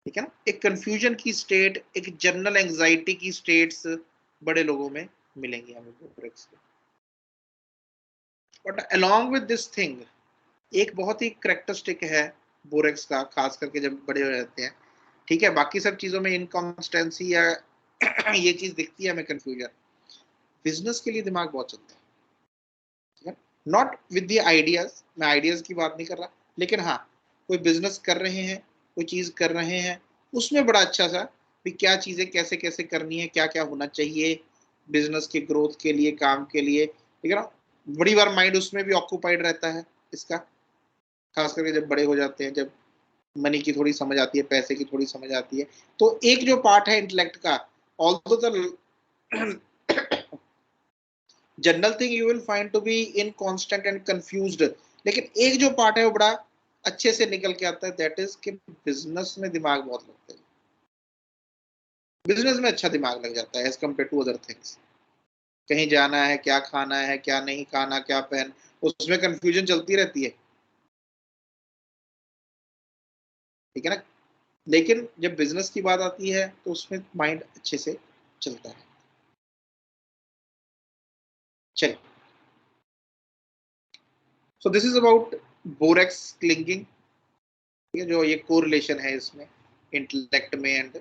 ठीक है ना, एक कंफ्यूजन की स्टेट, एक जनरल एंजाइटी की स्टेट्स बड़े लोगों में मिलेंगी हमें बोरेक्स के। But along with this thing, एक बहुत ही करेक्टरिस्टिक है बोरेक्स का, खास करके जब बड़े हो जाते हैं। ठीक है, बाकी सब चीजों में इनकॉन्सिस्टेंसी या ये चीज दिखती है हमें कंफ्यूजन, बिजनेस के लिए दिमाग बहुत चलता है। ठीक है, नॉट विद द आइडियाज, मैं आइडियाज की बात नहीं कर रहा, लेकिन हाँ, कोई बिजनेस कर रहे हैं, कोई चीज कर रहे हैं, उसमें बड़ा अच्छा सा भी क्या चीजें कैसे कैसे करनी है, क्या क्या होना चाहिए बिजनेस के ग्रोथ के लिए, काम के लिए। ठीक है ना, बड़ी बार माइंड उसमें भी ऑक्यूपाइड रहता है इसका, खास करके जब बड़े हो जाते हैं, जब मनी की थोड़ी समझ आती है, पैसे की थोड़ी समझ आती है, तो एक जो पार्ट है इंटेलेक्ट का, although the general thing you will find to be inconstant and confused, लेकिन एक जो पार्ट है वो बड़ा अच्छे से निकल के आता है, दैट इज कि बिजनेस में दिमाग बहुत लगता है, बिजनेस में अच्छा दिमाग लग जाता है as compare to other things. कहीं जाना है, क्या खाना है, क्या नहीं खाना, क्या पहन, उसमें कंफ्यूजन चलती रहती है। ठीक है ना, लेकिन जब बिजनेस की बात आती है तो उसमें माइंड अच्छे से चलता है। चलिए, सो this is about borax clinging, ये जो ये कोरिलेशन है इसमें इंटेलेक्ट में एंड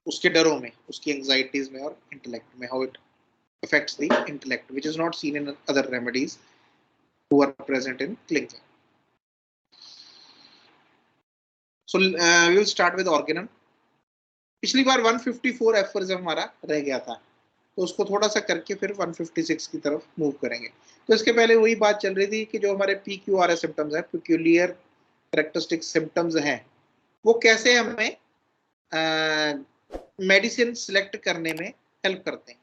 उसके डरों में, उसकी एंजाइटीज में और इंटेलेक्ट में, how it affects the intellect, which is not seen in other remedies who are present in clinging. So we will start with organum. पिछली बार 154 एफर्स हमारा रह गया था, तो उसको थोड़ा सा करके फिर 156 की तरफ मूव करेंगे। तो इसके पहले वही बात चल रही थी कि जो हमारे PQRS सिम्टम्स है, पेक्यूलियर कैरेक्टरिस्टिक सिम्टम्स हैं, वो कैसे हमें मेडिसिन सिलेक्ट करने में हेल्प करते हैं।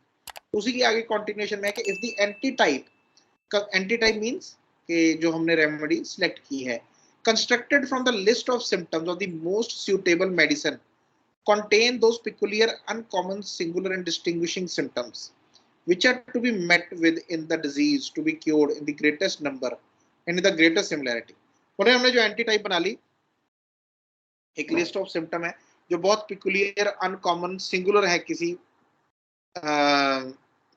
उसी की आगे कंटिन्यूएशन में है कि इफ द एंटीटाइप मींस कि जो हमने रेमेडी सिलेक्ट की है, constructed from the list of symptoms of the most suitable medicine contain those peculiar, uncommon, singular and distinguishing symptoms which are to be met with in the disease to be cured in the greatest number and in the greatest similarity. और हमने जो एंटीटाइप बना ली, एक list of symptom है जो बहुत peculiar, uncommon, singular है किसी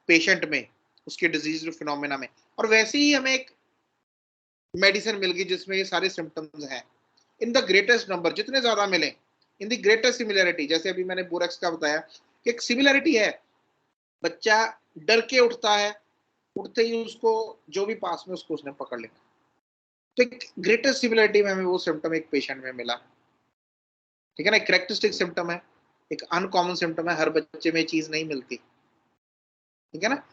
पेशेंट में, उसके डिजीज फिनोमेना में, और वैसे ही हमें एक मेडिसिन मिल गई जिसमें ये सारे सिम्टम्स हैं इन द ग्रेटेस्ट नंबर, जितने ज्यादा मिले, इन द ग्रेटेस्ट सिमिलैरिटी। जैसे अभी मैंने बोरेक्स का बताया कि एक सिमिलैरिटी है, बच्चा डर के उठता है, उठते ही उसको जो भी पास में उसको उसने पकड़ लिया, तो एक ग्रेटेस्ट सिमिलैरिटी में हमें वो सिम्टम एक पेशेंट में मिला, ठीक है ना। कैरेक्टरिस्टिक सिम्टम है, एक अनकॉमन सिम्टम है, हर बच्चे में चीज नहीं मिलती, ठीक है ना।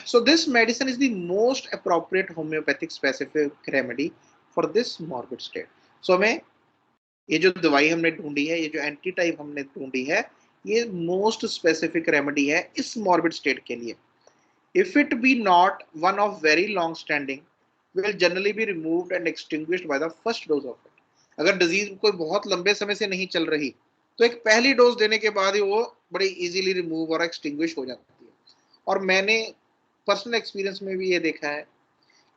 So this medicine is the most appropriate homeopathic specific remedy for this morbid state. So हमें ये जो दवाई हमने ढूंढी है, ये जो एंटी टाइप हमने ढूंढी है, ये मोस्ट स्पेसिफिक रेमेडी है इस मॉर्बिड स्टेट के लिए। If it be not one of very long standing will generally be removed and extinguished by the first dose of it. अगर डिजीज कोई बहुत लंबे समय से नहीं चल रही, तो एक पहली डोज देने के बाद ही वो बड़ी इजीली रिमूव और एक्सटिंग्विश हो जाती है। और मैंने पर्सनल एक्सपीरियंस में भी ये देखा है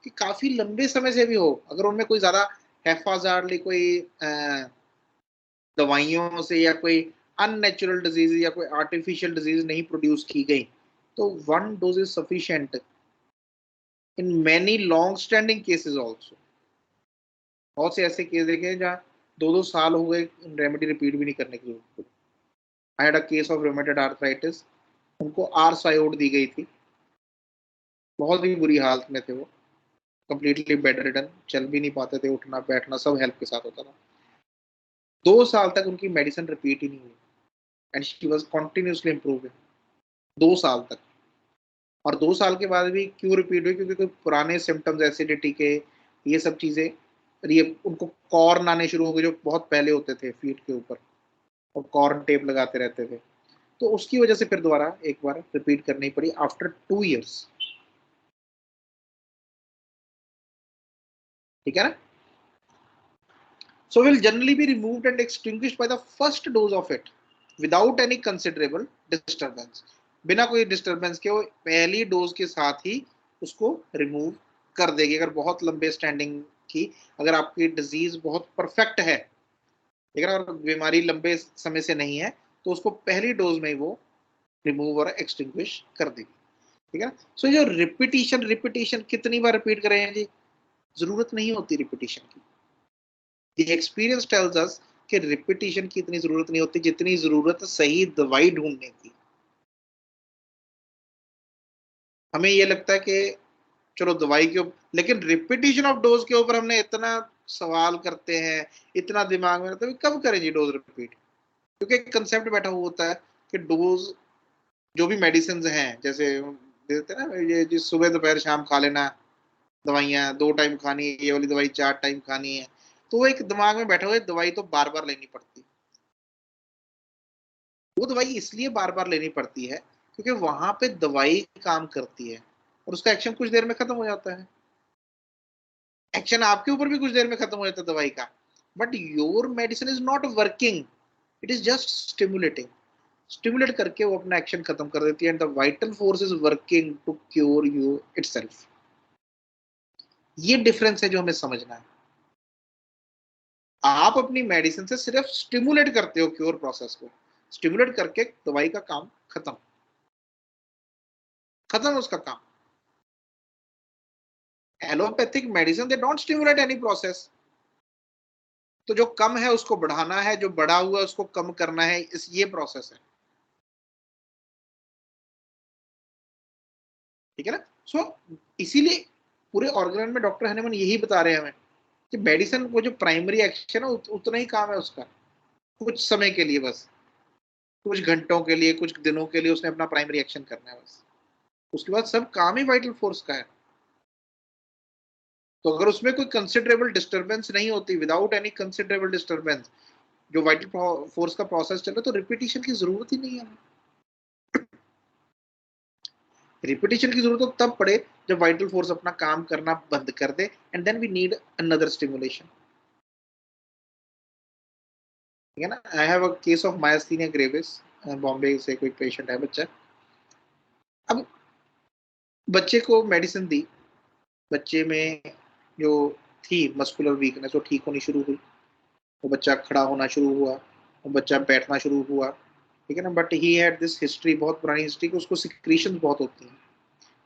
कि काफी लंबे समय से भी हो, अगर उनमें कोई ज्यादा हैफाजार्डली कोई दवाइयों से या कोई अननेचुरल डिजीज या कोई आर्टिफिशियल डिजीज नहीं प्रोड्यूस की गई, तो one dose is sufficient in many long standing cases also. बहुत से ऐसे केस देखे जहाँ 2-2 साल हो गए, रेमेडी रिपीट भी नहीं करने की जरूरत। I had a case of rheumatoid arthritis, उनको आरसायोड दी गई थी, बहुत ही बुरी हालत में थे वो, कंप्लीटली बेड रिडन, चल भी नहीं पाते थे, उठना बैठना सब हेल्प के साथ होता था। 2 साल तक उनकी मेडिसिन रिपीट ही नहीं हुई and she was continuously improving 2 साल तक। और 2 साल के बाद भी क्यों रिपीट हुई? क्योंकि कोई पुराने सिम्टम्स एसिडिटी के, ये सब चीजें, ये उनको कॉर्न आने शुरू हो गए जो बहुत पहले होते थे फीट के ऊपर, और कॉर्न टेप लगाते रहते थे, तो उसकी वजह से फिर दोबारा एक बार रिपीट करनी पड़ी आफ्टर 2 years, ठीक है ना। So will generally be removed and extinguished by the first dose of it without any considerable disturbance. बिना कोई डिस्टर्बेंस के वो पहली डोज के साथ ही उसको रिमूव कर देगी। अगर बहुत लंबे स्टैंडिंग की, अगर आपकी डिजीज बहुत परफेक्ट है, लेकिन अगर बीमारी लंबे समय से नहीं है, तो उसको पहली डोज में ही वो रिमूव और एक्सटिंग्विश कर देगी, ठीक है ना। सो जो रिपीटिशन कितनी बार रिपीट करें जी, जरूरत नहीं होती रिपीटिशन की। The experience tells us कि रिपीटिशन की इतनी जरूरत नहीं होती जितनी जरूरत सही दवाई ढूंढने की। हमें ये लगता है कि चलो दवाई के, लेकिन रिपीटिशन ऑफ डोज के ऊपर हमने इतना सवाल करते हैं, इतना दिमाग में, तो कब करें जी डोज रिपीट? क्योंकि एक कंसेप्ट बैठा हुआ होता है कि डोज जो भी मेडिसिन हैं, जैसे देते हैं ना, ये जिस सुबह दोपहर शाम खा लेना दवाइयाँ, 2 टाइम खानी है, ये वाली दवाई 4 टाइम खानी है, तो वो एक दिमाग में बैठा हुआ है, दवाई तो बार बार लेनी पड़ती है। वो दवाई इसलिए बार बार लेनी पड़ती है क्योंकि वहां पे दवाई काम करती है और उसका एक्शन कुछ देर में खत्म हो जाता है। एक्शन आपके ऊपर भी कुछ देर में खत्म हो जाता है दवाई का, but your medicine is not working, it is just stimulating. Stimulate करके वो अपना एक्शन खत्म कर देती है and the vital force is working to cure you itself. ये डिफरेंस है जो हमें समझना है। आप अपनी मेडिसिन से सिर्फ स्टिमुलेट करते हो क्योर प्रोसेस को, स्टिमुलेट करके दवाई का काम खत्म, खत्म उसका काम। Allopathic medicine they don't stimulate any process. तो जो कम है उसको बढ़ाना है, जो बढ़ा हुआ है उसको कम करना है, इस ये प्रोसेस है, ठीक है ना। सो इसीलिए पूरे ऑर्गेनाइज में डॉक्टर हनीमन यही बता रहे हैं हमें कि मेडिसिन को जो प्राइमरी एक्शन है उतना ही काम है उसका, कुछ समय के लिए बस, कुछ घंटों के लिए, कुछ दिनों के लिए उसने अपना प्राइमरी एक्शन करना है बस, उसके बाद सब काम ही वाइटल फोर्स का है। तो अगर उसमें कोई कंसिडरेबल डिस्टर्बेंस नहीं होती, विदाउट एनी कंसिडरेबल डिस्टर्बेंस जो वाइटल फोर्स का प्रोसेस चल रहा है, तो रिपीटिशन की जरूरत ही नहीं है। रिपीटिशन की जरूरत तो तब पड़े जब वाइटल फोर्स अपना काम करना बंद कर दे, and then we need another stimulation, ठीक है ना। I have a case of myasthenia gravis, Bombay से कोई पेशेंट है बच्चा। अब बच्चे को मेडिसिन दी, बच्चे में जो थी मस्कुलर वीकनेस वो ठीक होनी शुरू हुई, वो बच्चा खड़ा होना शुरू हुआ, वो बच्चा बैठना शुरू हुआ, ठीक है ना। But he had this history, बहुत पुरानी हिस्ट्री, कि उसको सिक्रीशन बहुत होती है,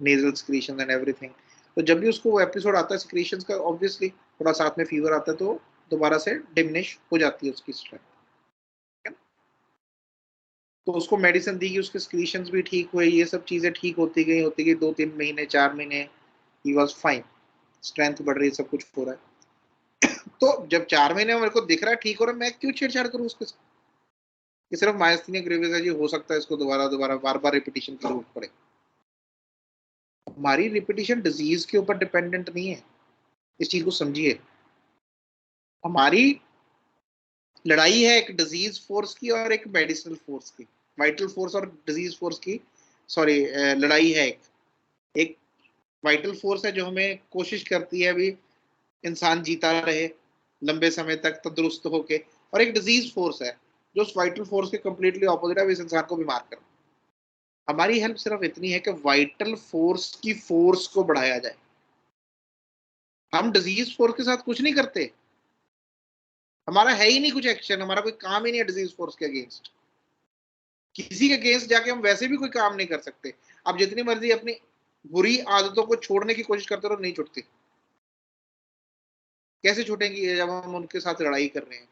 नेजल सिक्रीशन एंड एवरीथिंग। तो जब भी उसको वो एपिसोड आता है सिक्रीशन का, ऑब्वियसली थोड़ा साथ में फीवर आता है, तो दोबारा से डिमिनिश हो जाती है उसकी स्ट्रेंथ। तो उसको मेडिसिन दी कि उसके सिक्रीशंस भी ठीक हुए, ये सब चीजें ठीक होती गई 2-3 महीने 4 महीने, ही वॉज फाइन, स्ट्रेंथ बढ़ रही है, सब कुछ हो रहा है। तो जब 4 महीने मेरे को दिख रहा है ठीक हो रहा है, मैं क्यों छेड़छाड़ करूँ उसके साथ? ये सिर्फ मायस्थीनिया ग्रेविस है जी, हो सकता है इसको दोबारा दोबारा बार बार रिपीटिशन की जरूरत पड़े। हमारी रिपीटिशन डिजीज के ऊपर डिपेंडेंट नहीं है, इस चीज को समझिए। हमारी लड़ाई है एक डिजीज फोर्स की और एक मेडिसिनल फोर्स की, वाइटल फोर्स और डिजीज फोर्स की, सॉरी, लड़ाई है एक वाइटल फोर्स है जो हमें कोशिश करती है अभी इंसान जीता रहे लंबे समय तक तंदुरुस्त होके, और एक डिजीज फोर्स है जो उस वाइटल फोर्स के कंप्लीटली ऑपोजिट है, इस इंसान को बीमार कर। हमारी हेल्प सिर्फ इतनी है कि वाइटल फोर्स की फोर्स को बढ़ाया जाए, हम डिजीज फोर्स के साथ कुछ नहीं करते, हमारा है ही नहीं कुछ एक्शन, हमारा कोई काम ही नहीं है डिजीज फोर्स के अगेंस्ट। किसी के अगेंस्ट जाके हम वैसे भी कोई काम नहीं कर सकते, आप जितनी मर्जी अपनी बुरी आदतों को छोड़ने की कोशिश करते रहो, नहीं छूटती। कैसे छूटेंगी जब हम उनके साथ लड़ाई कर रहे हैं?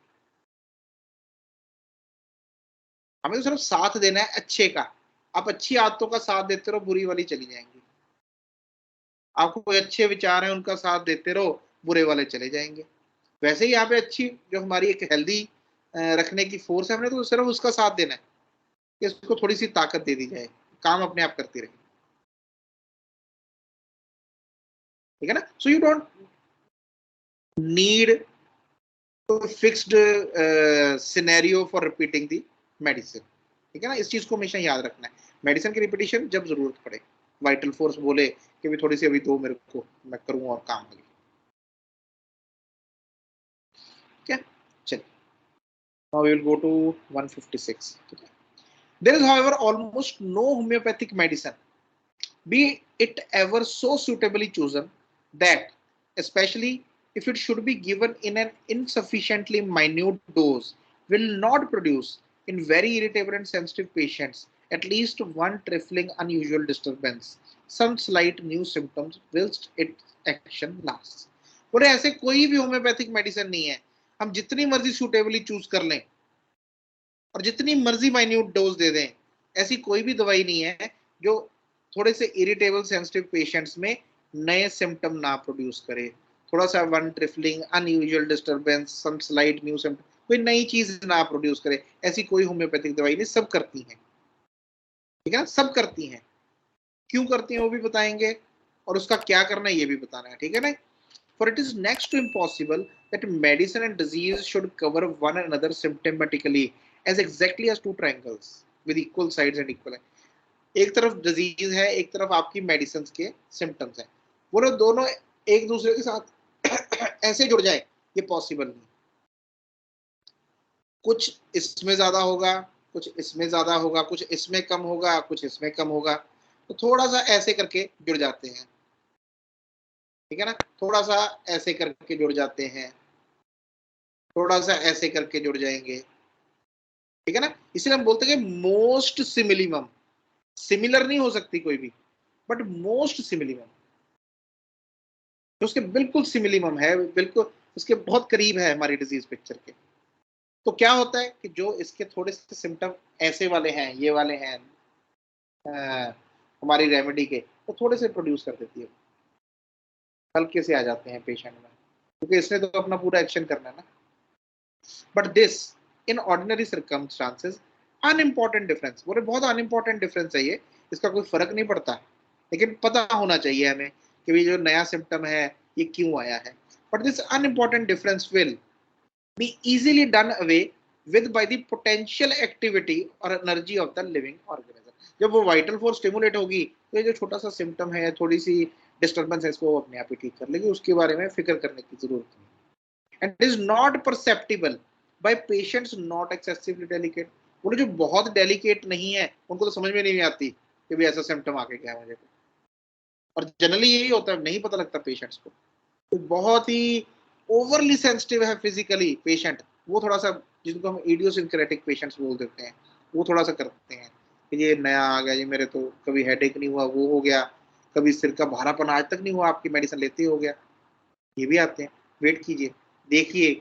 हमें तो सिर्फ साथ देना है अच्छे का, आप अच्छी आदतों का साथ देते रहो, बुरी वाली चली जाएंगी। आपको कोई अच्छे विचार है उनका साथ देते रहो, बुरे वाले चले जाएंगे। वैसे ही यहाँ पे अच्छी जो हमारी एक हेल्दी रखने की फोर्स है, हमने तो सिर्फ उसका साथ देना है कि उसको थोड़ी सी ताकत दे दी जाए, काम अपने आप करती रहे, ठीक है ना। So you don't need fixed scenario for repeating the medicine, ठीक है ना। इस चीज को हमेशा याद रखना है, मेडिसिन की रिपीटिशन जब जरूरत पड़े, वाइटल फोर्स बोले कि भी थोड़ी सी अभी दो मेरे को, मैं करूँ और काम आगे, ठीक है। चलिए, now we will go to 156, ठीक है। There is however almost no homeopathic medicine, be it ever so suitably chosen, that, especially if it should be given in an insufficiently minute dose, will not produce in very irritable and sensitive patients at least one trifling unusual disturbance, some slight new symptoms whilst its action lasts। बोले ऐसे कोई भी homeopathic medicine नहीं है, हम जितनी मर्जी suitably choose कर लें और जितनी मर्जी माइन्यूट डोज दे दें, ऐसी कोई भी दवाई नहीं है जो थोड़े से इरिटेबल सेंसिटिव पेशेंट्स में नए सिम्टम ना प्रोड्यूस करे, थोड़ा सा वन ट्रिफलिंग अनयूजुअल डिस्टर्बेंस सम स्लाइट न्यू सिम्टम, कोई नई चीज ना प्रोड्यूस करे, ऐसी कोई होम्योपैथिक दवाई नहीं, सब करती हैं, ठीक है ना, सब करती हैं। क्यों करती हैं वो भी बताएंगे, और उसका क्या करना है ये भी बताना है, ठीक है ना। For it is next to impossible that medicine and disease should cover one another symptomatically as exactly as two triangles with equal sides and equal है। एक तरफ डिजीज है, एक तरफ आपकी मेडिसिन के सिम्टम्स हैं, वो लोग दोनों एक दूसरे के साथ ऐसे जुड़ जाए, ये पॉसिबल नहीं। कुछ इसमें ज्यादा होगा, कुछ इसमें ज्यादा होगा, कुछ इसमें कम होगा, कुछ इसमें कम होगा, तो थोड़ा सा ऐसे करके जुड़ जाते हैं, ठीक है ना, थोड़ा सा ऐसे करके जुड़ जाते हैं, थोड़ा सा ऐसे करके जुड़ जाएंगे, ठीक है ना। इसलिए हम बोलते हैं कि मोस्ट सिमिलिमम, सिमिलर नहीं हो सकती कोई भी, बट मोस्ट सिमिलिमम, जो उसके बिल्कुल सिमिलिमम है, बिल्कुल उसके बहुत करीब है हमारी डिजीज पिक्चर के। तो क्या होता है कि जो इसके थोड़े से सिम्टम ऐसे वाले हैं, ये वाले हैं हमारी रेमेडी के, तो थोड़े से प्रोड्यूस कर देती है, हल्के से आ जाते हैं पेशेंट में, क्योंकि इसने तो अपना पूरा एक्शन करना है ना। But this in ordinary circumstances unimportant difference, बोले बहुत अनइम्पॉर्टेंट डिफरेंस है ये, इसका कोई फर्क नहीं पड़ता, लेकिन पता होना चाहिए हमें कि ये जो नया सिम्टम है ये क्यों आया है। But this unimportant difference will be easily done away with by the potential activity or energy of the living organism। जब वो वाइटल फोर्स स्टिमुलेट होगी तो ये जो छोटा सा सिम्टम है, थोड़ी सी डिस्टर्बेंस है, इसको अपने आप ही ठीक कर लेगी, उसके बारे में फिक्र करने की जरूरत नहीं। And is not perceptible by patients not excessively delicate. वो जो बहुत डेलिकेट नहीं है उनको तो समझ में नहीं आती कि भी ऐसा सिम्टम आके क्या है मुझे, और जनरली यही होता है, नहीं पता लगता पेशेंट्स को। तो बहुत ही ओवरली सेंसिटिव है फिजिकली पेशेंट, वो थोड़ा सा, जिनको हम इडियोसिंक्रेटिक पेशेंट्स बोल देते हैं, वो थोड़ा सा करते हैं कि ये नया आ गया जी, मेरे तो कभी हेडेक नहीं हुआ, वो हो गया, कभी सिर का भारापन आज तक नहीं हुआ, आपकी मेडिसिन लेते ही हो गया। ये भी आते हैं, वेट कीजिए, देखिए,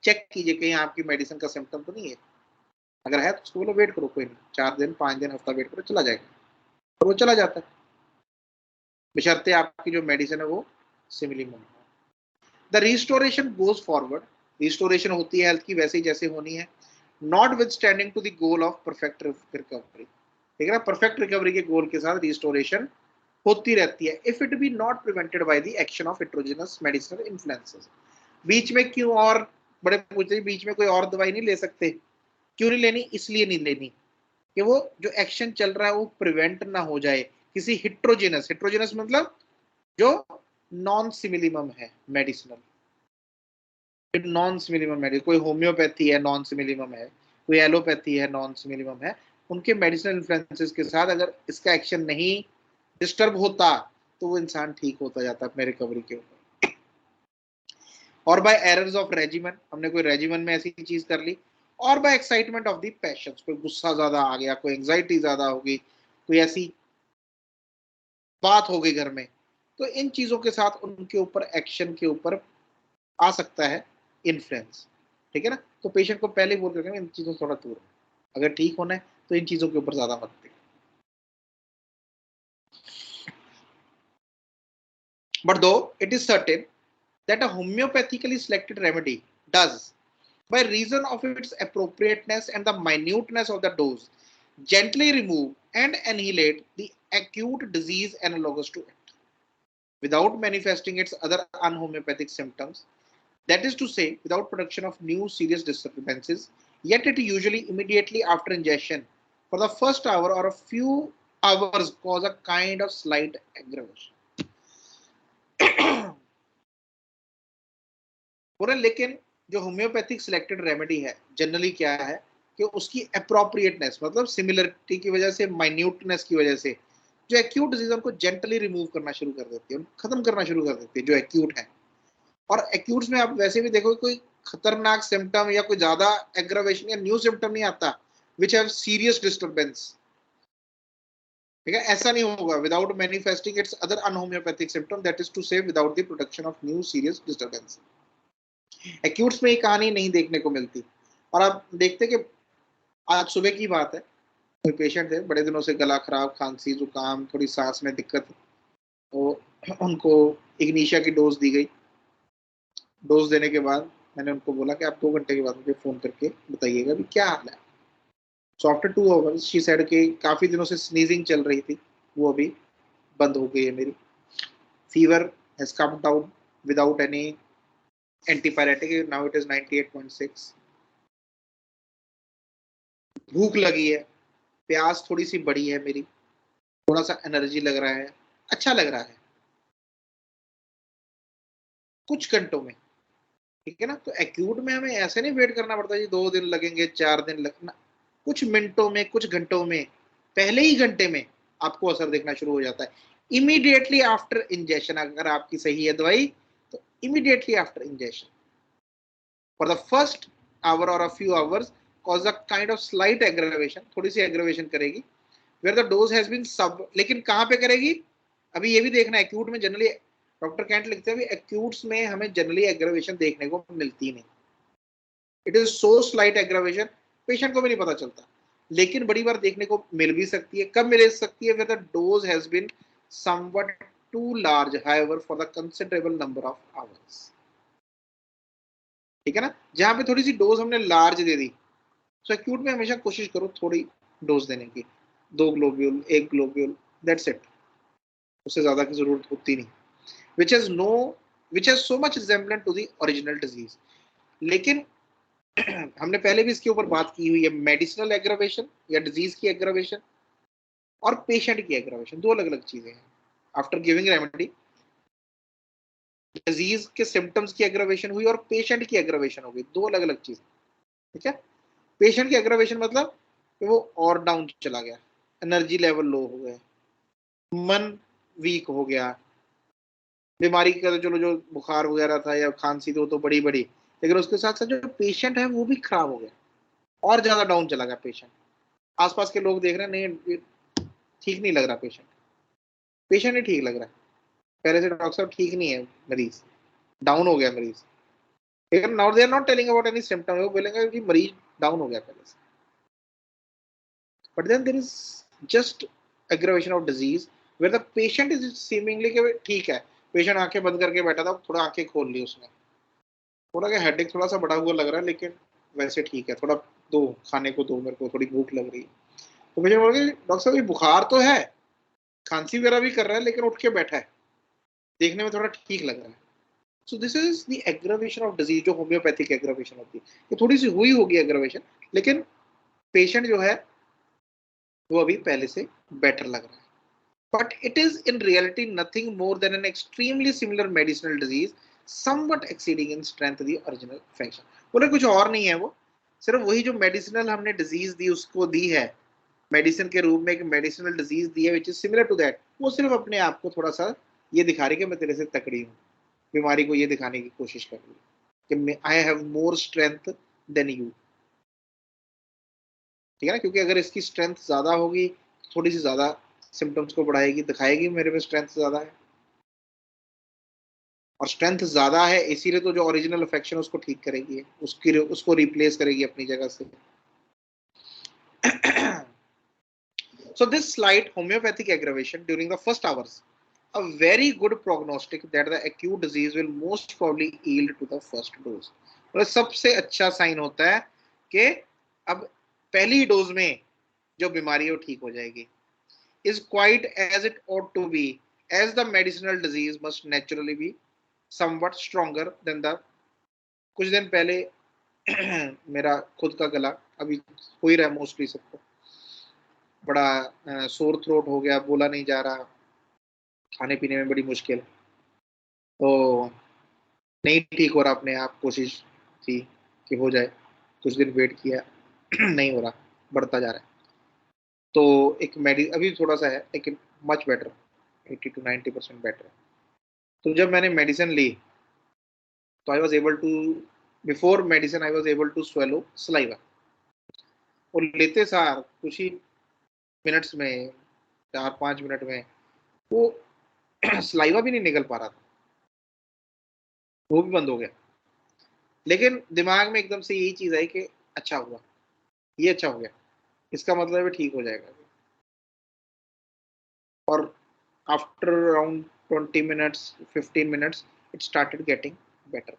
चेक कीजिए कहीं आपकी मेडिसिन का सिम्टम तो नहीं है, अगर है तो उसको बोलो वेट करो, कोई नहीं, 4 दिन 5 दिन हफ्ता वेट करो, चला जाएगा, और वो चला जाता है, बशर्ते आपकी जो मेडिसिन है वो similimum. The restoration goes forward, restoration होती है हेल्थ की वैसे ही जैसे होनी है, notwithstanding to the goal of perfect recovery. ठीक है ना, परफेक्ट रिकवरी के गोल के साथ रिस्टोरेशन होती रहती है, if it be not prevented by the action of heterogeneous medicinal influences. बीच में क्यों, और बड़े पूछते बीच में कोई और दवाई नहीं ले सकते, क्यों नहीं लेनी, इसलिए नहीं लेनी कि वो जो एक्शन चल रहा है वो प्रिवेंट ना हो जाए किसी हिट्रोजेनस, हिट्रोजेनस मतलब जो नॉन सिमिलिमम है मेडिसिनल, नॉन सिमिलिमम मेडिसिन, कोई होम्योपैथी है नॉन सिमिलिमम है, कोई एलोपैथी है नॉन सिमिलिमम है, उनके मेडिसिनल इन्फ्लुएंसेस के साथ अगर इसका एक्शन नहीं डिस्टर्ब होता तो वो इंसान ठीक होता जाता अपने रिकवरी के ऊपर। और बाय एरर्स ऑफ रेजिमेंट, हमने कोई रेजिमेंट में ऐसी चीज कर ली, और by excitement of the passions, कोई गुस्सा ज्यादा आ गया, कोई एंजाइटी ज्यादा होगी, कोई ऐसी बात हो गई घर में, तो इन चीजों के साथ उनके ऊपर एक्शन के ऊपर आ सकता है इन्फ्लुएंस। ठीक है ना, तो पेशेंट को पहले बोल करके इन चीजों से थोड़ा दूर, अगर ठीक होना है तो इन चीजों के ऊपर ज्यादा मत दें। बट दो it is certain that a homeopathically selected remedy does, by reason of its appropriateness and the minuteness of the dose, gently remove and annihilate the acute disease analogous to it, without manifesting its other unhomeopathic symptoms. That is to say, without production of new serious disturbances, yet it usually immediately after ingestion, for the first hour or a few hours, cause a kind of slight aggravation. पूरा, लेकिन जो homeopathic selected remedy है generally क्या है कि उसकी appropriateness मतलब similarity की वजह से, माइन्यूटनेस की वजह से, जो एक्यूट डिजीज उनको जेंटली रिमूव करना शुरू कर देती है, खत्म करना शुरू कर देती है जो एक्यूट है। और एक्यूट्स में आप वैसे भी देखो कोई खतरनाक सिम्टम या कोई ज्यादा एग्रावेशन या न्यू सिम्टम नहीं आता विच हैव सीरियस डिस्टर्बेंस। ठीक है, ऐसा नहीं होगा without manifesting its other unhomoeopathic symptom, that is to say without the production of new serious disturbance. Acutes में ये कहानी नहीं देखने को मिलती। और आप देखते कि आज सुबह की बात है, कोई पेशेंट थे बड़े दिनों से, गला खराब, खांसी, जुकाम, थोड़ी सांस में दिक्कत, तो उनको इग्निशिया की डोज दी गई। डोज देने के बाद मैंने उनको बोला कि आप 2 घंटे के बाद मुझे फोन करके बताइएगा भी क्या हाल है। So after 2 hours she said कि काफी दिनों से स्नीजिंग चल रही थी, वो अभी बंद हो गई है मेरी, fever has come down without any antipyretic, now it is 98.6, भूख लगी है, प्यास थोड़ी सी बड़ी है मेरी, थोड़ा सा एनर्जी लग रहा है, अच्छा लग रहा है कुछ घंटों में। ठीक है ना, तो एक्यूट में हमें ऐसे नहीं वेट करना पड़ता जी 2 दिन लगेंगे, 4 दिन लगना, कुछ मिनटों में, कुछ घंटों में, पहले ही घंटे में आपको असर देखना शुरू हो जाता है, इमीडिएटली आफ्टर इंजेक्शन। अगर आपकी सही है दवाई तो immediately after injection, for the first hour और a few hours, cause a kind of slight aggravation, थोड़ी सी एग्रेवेशन करेगी, where the dose has been sub, लेकिन कहां पे करेगी, अभी ये भी देखना है एक्यूट में जनरली डॉक्टर कैंट लिखते हैं एक्यूट्स में हमें जनरली एग्रावेशन देखने को मिलती नहीं, it is so slight aggravation, patient को भी नहीं पता चलता, लेकिन बड़ी बार देखने को मिल भी सकती है। कब मिल सकती है? When the dose has been somewhat too large however for the considerable number of hours. ठीक है ना, जहां पे थोड़ी सी डोज हमने लार्ज दे दी, तो एक्यूट में हमेशा कोशिश करो थोड़ी डोज देने की, 2 ग्लोब्यूल, 1 ग्लोब्यूल, दैट्स इट, उससे ज्यादा की जरूरत होती नहीं। which has no which has so much resemblance to the original disease। लेकिन हमने पहले भी इसके ऊपर बात की हुई है, मेडिसिनल एग्रावेशन या डिजीज की एग्रावेशन और पेशेंट की एग्रावेशन दो अलग अलग चीजें हैं। आफ्टर गिविंग रेमेडी डिजीज के सिम्टम्स की एग्रावेशन हुई और पेशेंट की एग्रावेशन हो गई, दो अलग अलग चीज। ठीक है, पेशेंट की एग्रावेशन मतलब कि वो और डाउन चला गया, एनर्जी लेवल लो हो गया, मन वीक हो गया, बीमारी का तो चलो जो बुखार वगैरह था या खांसी तो बड़ी बड़ी, लेकिन उसके साथ साथ जो पेशेंट है वो भी खराब हो गया, और ज्यादा डाउन चला गया पेशेंट। आसपास के लोग देख रहे हैं नहीं ठीक नहीं लग रहा, पेशेंट पेशेंट नहीं ठीक लग रहा, पहले से डॉक्टर साहब ठीक नहीं है, मरीज डाउन हो गया मरीज। लेकिन now they are not telling about any symptom, वो बोलेंगे कि मरीज डाउन हो गया पहले से। But then there is just aggravation of disease where the patient is seemingly कि ठीक है, पेशेंट आंखें बंद करके बैठा था, थोड़ा आंखें खोल ली उसने, थोड़ा क्या हेडेक थोड़ा सा बढ़ा हुआ लग रहा है, लेकिन वैसे ठीक है, थोड़ा दो खाने को दो, मेरे को थोड़ी भूख लग रही है। तो मुझे बोल रहे डॉक्टर साहब ये बुखार तो है, खांसी वगैरह भी कर रहा है, लेकिन उठ के बैठा है, देखने में थोड़ा ठीक लग रहा है। सो this is the aggravation of disease, जो होम्योपैथिक एग्रावेशन होती है, ये थोड़ी सी हुई होगी एग्रावेशन, लेकिन पेशेंट जो है वो अभी पहले से बेटर लग रहा है। But it is in reality nothing more than an extremely similar medicinal disease, somewhat exceeding in strength the original infection। बोले कुछ और नहीं है, वो सिर्फ वही जो मेडिसिनल हमने डिजीज दी उसको दी है, मेडिसिन के रूप में एक मेडिसिनल डिजीज दी है which is similar to that, वो सिर्फ अपने आप को थोड़ा सा ये दिखा रही कि मैं तेरे से तकड़ी हूँ, बीमारी को ये दिखाने की कोशिश कर रही है कि I have more strength than you. ठीक है ना, क्योंकि अगर इसकी स्ट्रेंथ ज्यादा होगी, थोड़ी सी ज्यादा सिम्टम्स को बढ़ाएगी, दिखाएगी मेरे में स्ट्रेंथ ज्यादा है, और स्ट्रेंथ ज्यादा है इसीलिए तो जो ओरिजिनल अफेक्शन उसको ठीक करेगी, उसको रिप्लेस करेगी अपनी जगह से। So this slight homeopathic aggravation during the first hours, a very good prognostic that the acute disease will most probably yield to the first dose। और सबसे अच्छा साइन होता है कि अब पहली डोज में जो बीमारी है वो ठीक हो जाएगी। is quite as it ought to be, as the medicinal disease must naturally be somewhat stronger than the। कुछ दिन पहले मेरा खुद का गला अभी हो ही रहा है मोस्टली सबको, बड़ा सोर थ्रोट हो गया, बोला नहीं जा रहा, खाने पीने में बड़ी मुश्किल, तो नहीं ठीक हो रहा, अपने आप कोशिश थी कि हो जाए, कुछ दिन वेट किया नहीं हो रहा, बढ़ता जा रहा है। तो एक मेडी अभी थोड़ा सा है लेकिन मच बेटर, 80 to 90% बेटर। तो जब मैंने मेडिसिन ली तो I was able to, before medicine I was able to swallow saliva, और लेते सार कुछ ही मिनट्स में, 4-5 मिनट में वो सलाइवा भी नहीं निकल पा रहा था, वो भी बंद हो गया। लेकिन दिमाग में एकदम से यही चीज आई कि अच्छा हुआ, ये अच्छा हो गया, इसका मतलब है ठीक हो जाएगा। और after around 20 minutes 15 minutes it started getting better,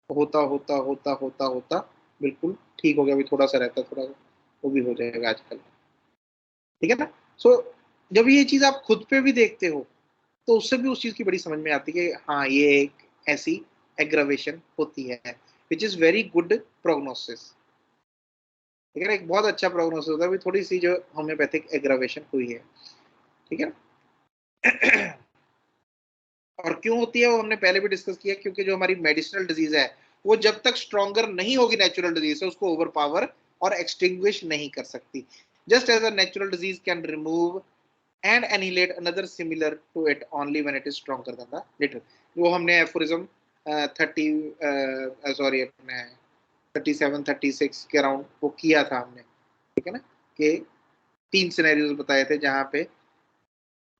होता होता होता होता होता बिल्कुल ठीक हो गया। अभी थोड़ा सा रहता, थोड़ा वो भी हो जाएगा आजकल। ठीक है ना। सो जब ये चीज आप खुद पे भी देखते हो तो उससे भी उस चीज की बड़ी समझ में आती है कि हाँ ये एक ऐसी एग्रावेशन होती है, which is very good prognosis. ठीक है ना, एक बहुत अच्छा प्रोग्नोसिस होता है थोड़ी सी जो होम्योपैथिक एग्रावेशन हुई है। ठीक है। और क्यों होती है वो हमने पहले भी डिस्कस किया, क्योंकि जो हमारी मेडिसिनल डिजीज है वो जब तक स्ट्रॉन्गर नहीं होगी नेचुरल डिजीज से, उसको ओवर पावर और एक्सटिंग्विश नहीं कर सकती। Just as a natural disease can remove and annihilate another similar to it only when it is stronger than the latter। वो हमने एफोरिज्म 37-36 के अराउंड वो किया था हमने। ठीक है ना, कि 3 सिनेरियोज बताए थे जहां पे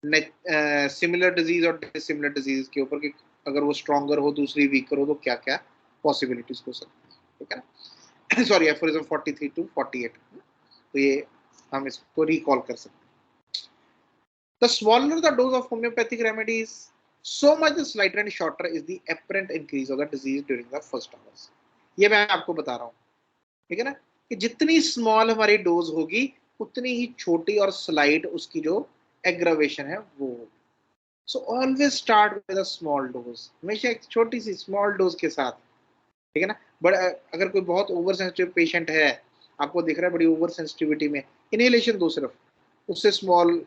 सिमिलर डिजीज और डिसिमिलर डिजीज के ऊपर कि अगर वो स्ट्रॉन्गर हो दूसरी वीकर हो तो क्या क्या पॉसिबिलिटीज हो सकती है, ठीक है ना। सॉरी, एफोरिज्म 43 to 48, तो ये हम इसको रिकॉल कर सकते हैं। The smaller the dose of homeopathic remedies, so much the slighter and shorter is the apparent increase of the disease during the first hours. ये मैं आपको बता रहा हूँ, ठीक है ना, कि जितनी स्मॉल हमारी डोज होगी उतनी ही छोटी और स्लाइट उसकी जो एग्रावेशन है वो होगी। So always start with a small dose, हमेशा एक छोटी सी स्मॉल डोज के साथ, ठीक है ना। बट अगर कोई बहुत ओवर सेंसिटिव पेशेंट है, आपको दिख रहा है बड़ी ओवर सेंसिटिविटी में, इनहेलेशन दो सिर्फ, उससे स्मॉल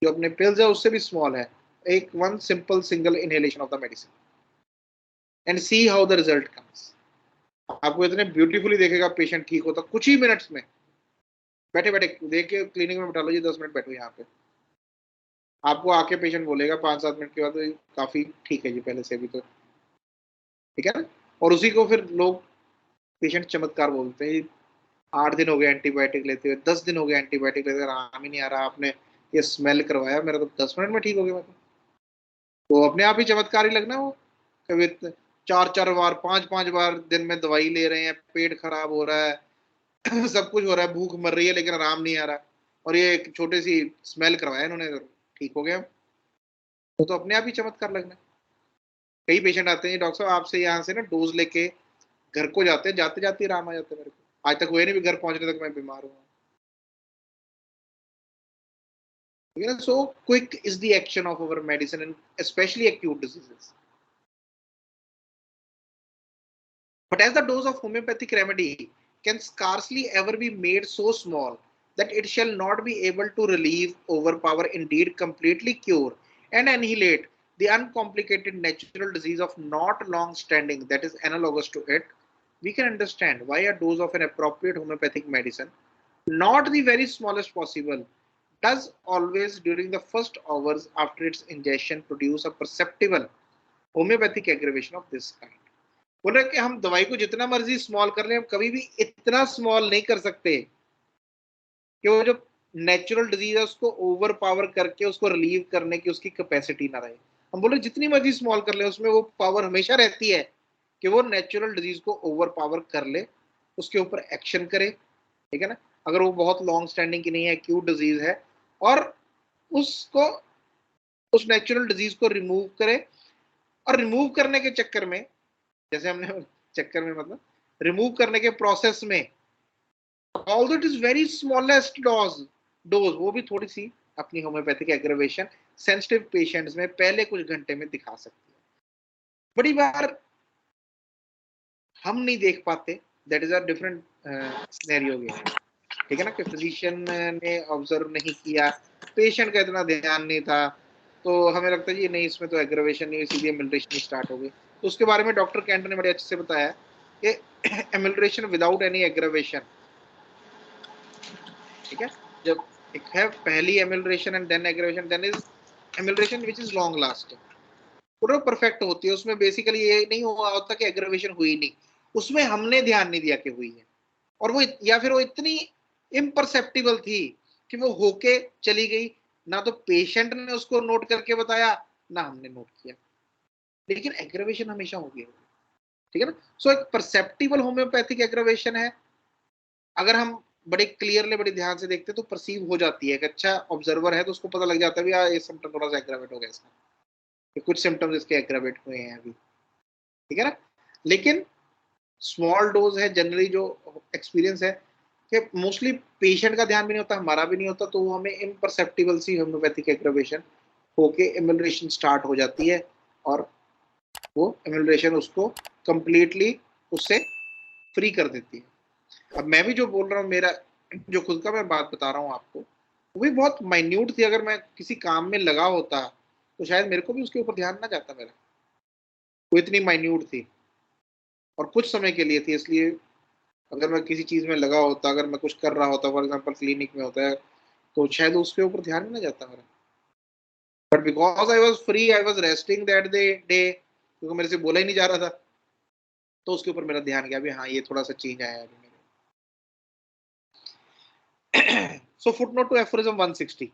जो अपने पिल्स है उससे भी स्मॉल है, एक one simple single inhalation of the medicine and see how the result comes. आपको इतने ब्यूटीफुली देखेगा पेशेंट ठीक होता कुछ ही मिनट्स में, बैठे बैठे देख के क्लिनिक में बैठा लो जी, 10 मिनट बैठो यहाँ पे, आपको आके पेशेंट बोलेगा 5-7 मिनट के बाद तो काफी ठीक है जी पहले से भी, तो ठीक है ना। और उसी को फिर लोग पेशेंट चमत्कार बोलते हैं, 8 दिन हो गए एंटीबायोटिक लेते हुए, 10 दिन हो गए एंटीबायोटिक लेते हुए, आराम ही नहीं आ रहा, आपने ये स्मेल करवाया, मेरा तो 10 मिनट में ठीक हो गया, मैं तो अपने आप ही चमत्कार ही लगना। वो कभी 4-4 बार 5-5 बार दिन में दवाई ले रहे हैं, पेट खराब हो रहा है सब कुछ हो रहा है, भूख मर रही है लेकिन आराम नहीं आ रहा, और ये एक छोटी सी स्मेल करवाया इन्होंने तो ठीक हो गया, तो अपने आप ही चमत्कार लगना। कई पेशेंट आते हैं डॉक्टर साहब आपसे यहाँ से ना डोज लेके घर को जाते हैं, जाते जाते आराम आ जाता है मेरे को, आज तक हुए नहीं भी घर पहुंचने तक मैं बीमार हूँ। So quick is the action of our medicine and especially acute diseases. But as the dose of homeopathic remedy can scarcely ever be made so small that it shall not be able to relieve, overpower, indeed completely cure and annihilate the uncomplicated natural disease of not long standing that is analogous to it, we can understand why a dose of an appropriate homeopathic medicine, not the very smallest possible, does always during the first hours after its ingestion produce a perceptible homeopathic aggravation of this kind. बोल रहे कि हम दवाई को जितना मर्जी small कर लें, हम कभी भी इतना स्मॉल नहीं कर सकते कि वो जो नेचुरल डिजीज है उसको ओवर पावर करके उसको रिलीव करने की उसकी कैपेसिटी ना रहे। हम बोले जितनी मर्जी स्मॉल कर ले, उसमें वो पावर हमेशा रहती है कि वो नेचुरल डिजीज को ओवर पावर कर ले, उसके ऊपर एक्शन करे, ठीक है ना। अगर वो बहुत लॉन्ग स्टैंडिंग की नहीं है, एक्यूट डिजीज है, और उसको उस नेचुरल डिजीज को रिमूव करे, और रिमूव करने के चक्कर में, जैसे हमने चक्कर में मतलब रिमूव करने के प्रोसेस में, although it is very smallest dose वो भी थोड़ी सी अपनी होम्योपैथिक एग्रेवेशन सेंसिटिव पेशेंट्स में पहले कुछ घंटे में दिखा सकती है। बड़ी बार हम नहीं देख पाते, that is a different scenario game, ठीक है ना, कि फिजिशियन ने ऑब्जर्व नहीं किया, पेशेंट का इतना ध्यान नहीं था, तो हमें लगता है ये नहीं इसमें तो एग्रेवेशन नहीं हुई, सीधी एमिल्ट्रेशन स्टार्ट हो गई। तो उसके बारे में डॉक्टर कैंटर ने बड़े अच्छे से बताया कि एमिल्ट्रेशन विदाउट एनी एग्रेवेशन, ठीक है, जब एक है पहली amelioration and then aggravation, then is amelioration which is long lasting, पूरा परफेक्ट होती है, उसमें बेसिकली ये नहीं हुआ होता कि एग्रेवेशन हुई नहीं, उसमें हमने ध्यान नहीं दिया कि हुई है, और वो या फिर वो इतनी इम्परसेप्टिबल थी कि वो होके चली गई, ना तो पेशेंट ने उसको नोट करके बताया ना हमने नोट किया, लेकिन एग्रेवेशन हमेशा होगी, ठीक है ना। सो एक परसेप्टिबल होम्योपैथिक एग्रेवेशन है, अगर हम बड़े क्लियरली बड़े ध्यान से देखते तो परसीव हो जाती है, कि अच्छा ऑब्जर्वर है तो उसको पता लग जाता है भी ये सिम्टम थोड़ा सा एग्रावेट हो गया इसका, कुछ सिम्टम्स इसके एग्रावेट हुए हैं अभी, ठीक है ना। लेकिन स्मॉल डोज है जनरली जो एक्सपीरियंस है कि मोस्टली पेशेंट का ध्यान भी नहीं होता, हमारा भी नहीं होता, तो वो हमें इम्परसेप्टिबल सी होम्योपैथिक एग्रावेशन होके एमिल्ट्रेशन स्टार्ट हो जाती है, और वो एमिल्ट्रेशन उसको कंप्लीटली उससे फ्री कर देती है। अब मैं भी जो बोल रहा हूँ, मेरा जो खुद का मैं बात बता रहा हूँ आपको, वो भी बहुत माइन्यूट थी, अगर मैं किसी काम में लगा होता तो शायद मेरे को भी उसके ऊपर ध्यान ना जाता मेरा, वो इतनी माइन्यूट थी और कुछ समय के लिए थी, इसलिए अगर मैं किसी चीज में लगा होता, अगर मैं कुछ कर रहा होता, फॉर एग्जाम्पल क्लिनिक में होता है, तो शायद उसके ऊपर ध्यान ही ना जाता मेरा, but because I was free, I was resting that day, क्योंकि मेरे से बोला ही नहीं जा रहा था, तो उसके ऊपर मेरा ध्यान गया भी हाँ ये थोड़ा सा चेंज आया है अभी मेरे। So footnote to aphorism 160.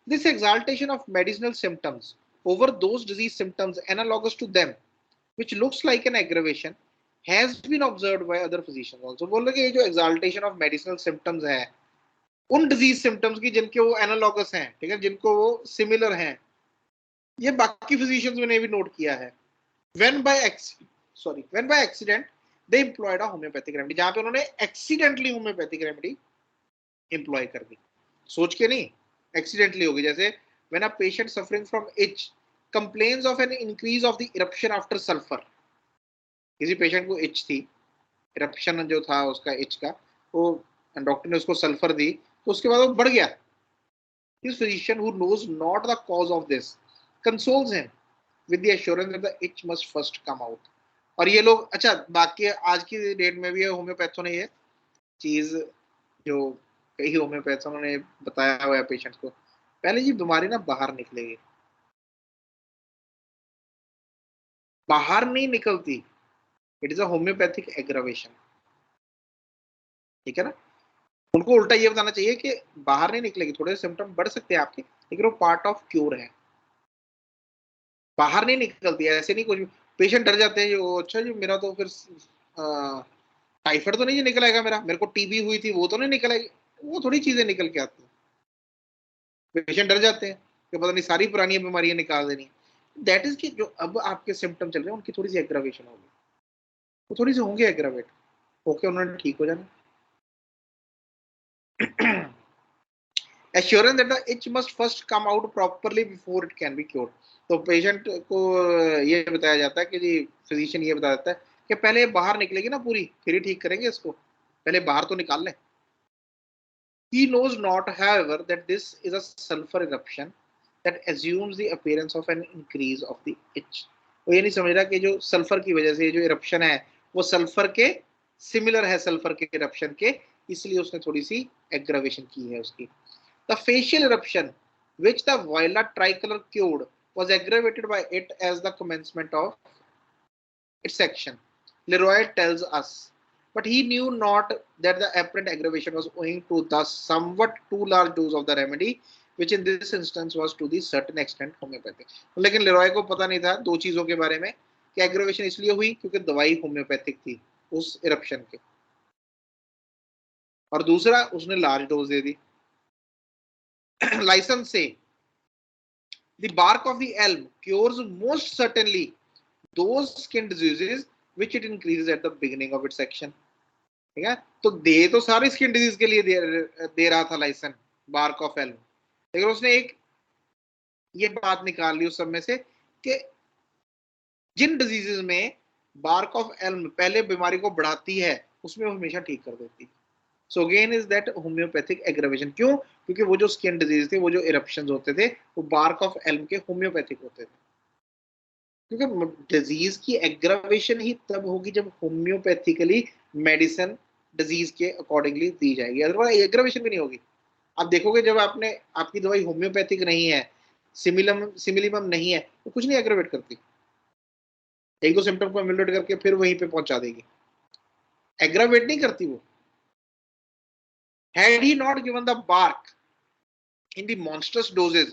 This exaltation of medicinal symptoms over those disease symptoms analogous to them, which looks like an aggravation, has been observed by other physicians also. बोल रहे कि ये जो exaltation of medicinal symptoms है उन disease symptoms की जिनके वो analogous हैं, ठीक है, जिनको वो similar हैं, ये बाकी physicians ने भी नोट किया है. When by accident they employed a homeopathic remedy, जहां पे उन्होंने accidentally homeopathic remedy employ कर दी, सोच के नहीं, accidentally होगी. जैसे when a patient suffering from itch complains of an increase of the eruption after sulfur, किसी पेशेंट को इच थी, इरप्शन जो था उसका इच का, वो डॉक्टर ने उसको सल्फर दी तो उसके बाद वो बढ़ गया. His physician who knows not the cause of this consoles him with the assurance that the itch must first come out. और ये लोग, अच्छा बाकी आज की डेट में भी होम्योपैथों ने ये चीज जो कई होम्योपैथों ने बताया हुआ है पेशेंट्स को, पहले जी बीमारी ना बाहर निकलेगी, बाहर नहीं निकलती. It is a homeopathic aggravation, ठीक है ना. उनको उल्टा ये बताना चाहिए कि बाहर नहीं निकलेगी, थोड़े सिम्टम बढ़ सकते हैं आपके, लेकिन वो पार्ट ऑफ क्योर है, बाहर नहीं निकलती है. ऐसे नहीं कुछ पेशेंट डर जाते हैं जो, अच्छा जी मेरा तो फिर टाइफाइड तो नहीं निकल आएगा, मेरे को टीबी हुई थी वो तो नहीं निकल आएगी. वो थोड़ी चीजें निकल के आती हैं. पेशेंट डर जाते हैं कि पता नहीं सारी पुरानी बीमारियां निकाल देनी. दैट इज कि जो अब आपके सिम्टम चल रहे हैं उनकी थोड़ी सी एग्रावेशन होगी, वो थोड़ी सी होंगे एग्रावेट होके उन्होंने ठीक हो जाना. Assurance that the itch must first come out properly before it can be cured. तो पेशेंट को ये बताया जाता है कि जी फिजिशियन ये बता देता है कि पहले बाहर निकलेगी ना पूरी, फिर ही ठीक करेंगे इसको, पहले बाहर तो निकाल लें. He knows not, however, that this is a sulfur eruption that assumes the appearance of an increase of the itch. वो ये नहीं समझ रहा कि जो सल्फर की वजह से जो इरप्शन है वो सल्फर के सिमिलर है, सल्फर के इरप्शन के, इसलिए उसने थोड़ी सी एग्रावेशन की है उसकी. The facial eruption, which the viola tricolor cured, was aggravated by it as the commencement of its action, Leroy tells us. But he knew not that the apparent aggravation was owing to the somewhat too large dose of the remedy, which in this instance was to the certain extent homeopathic. लेकिन Leroy को पता नहीं था दो चीजों के बारे में, कि एग्रावेशन इसलिए हुई क्योंकि दवाई होम्योपैथिक थी उस इरप्शन के, और दूसरा उसने large dose they the. License say the bark of the elm cures most certainly those skin diseases which it increases at the beginning of its action. ठीक है, तो दे तो सारी स्किन डिजीज के लिए दे रहा था लाइसेंस बार्क ऑफ एल्म, लेकिन उसने एक ये बात निकाल ली उस सब में से कि जिन डिजीजेस में बार्क ऑफ एल्म पहले बीमारी को बढ़ाती है उसमें वो हमेशा ठीक कर देती. So again is that homeopathic aggravation. क्यों? क्योंकि वो जो स्किन डिजीज थे, वो जो इरप्शंस होते थे, वो बार्क ऑफ एल्म के होम्योपैथिक होते थे. क्योंकि डिजीज की एग्रावेशन ही तब होगी जब होम्योपैथिकली मेडिसिन डिजीज के अकॉर्डिंगली दी जाएगी, अदरवाइज एग्रावेशन भी नहीं होगी. आप देखोगे जब आपकी दवाई होम्योपैथिक नहीं है, सिमिलिमम नहीं है, तो कुछ नहीं एग्रावेट करती, एक दो सिम्टम को एम्यूलेट करके फिर वहीं पे पहुंचा देगी, एग्रावेट नहीं करती वो. Had he not given the bark in the monstrous doses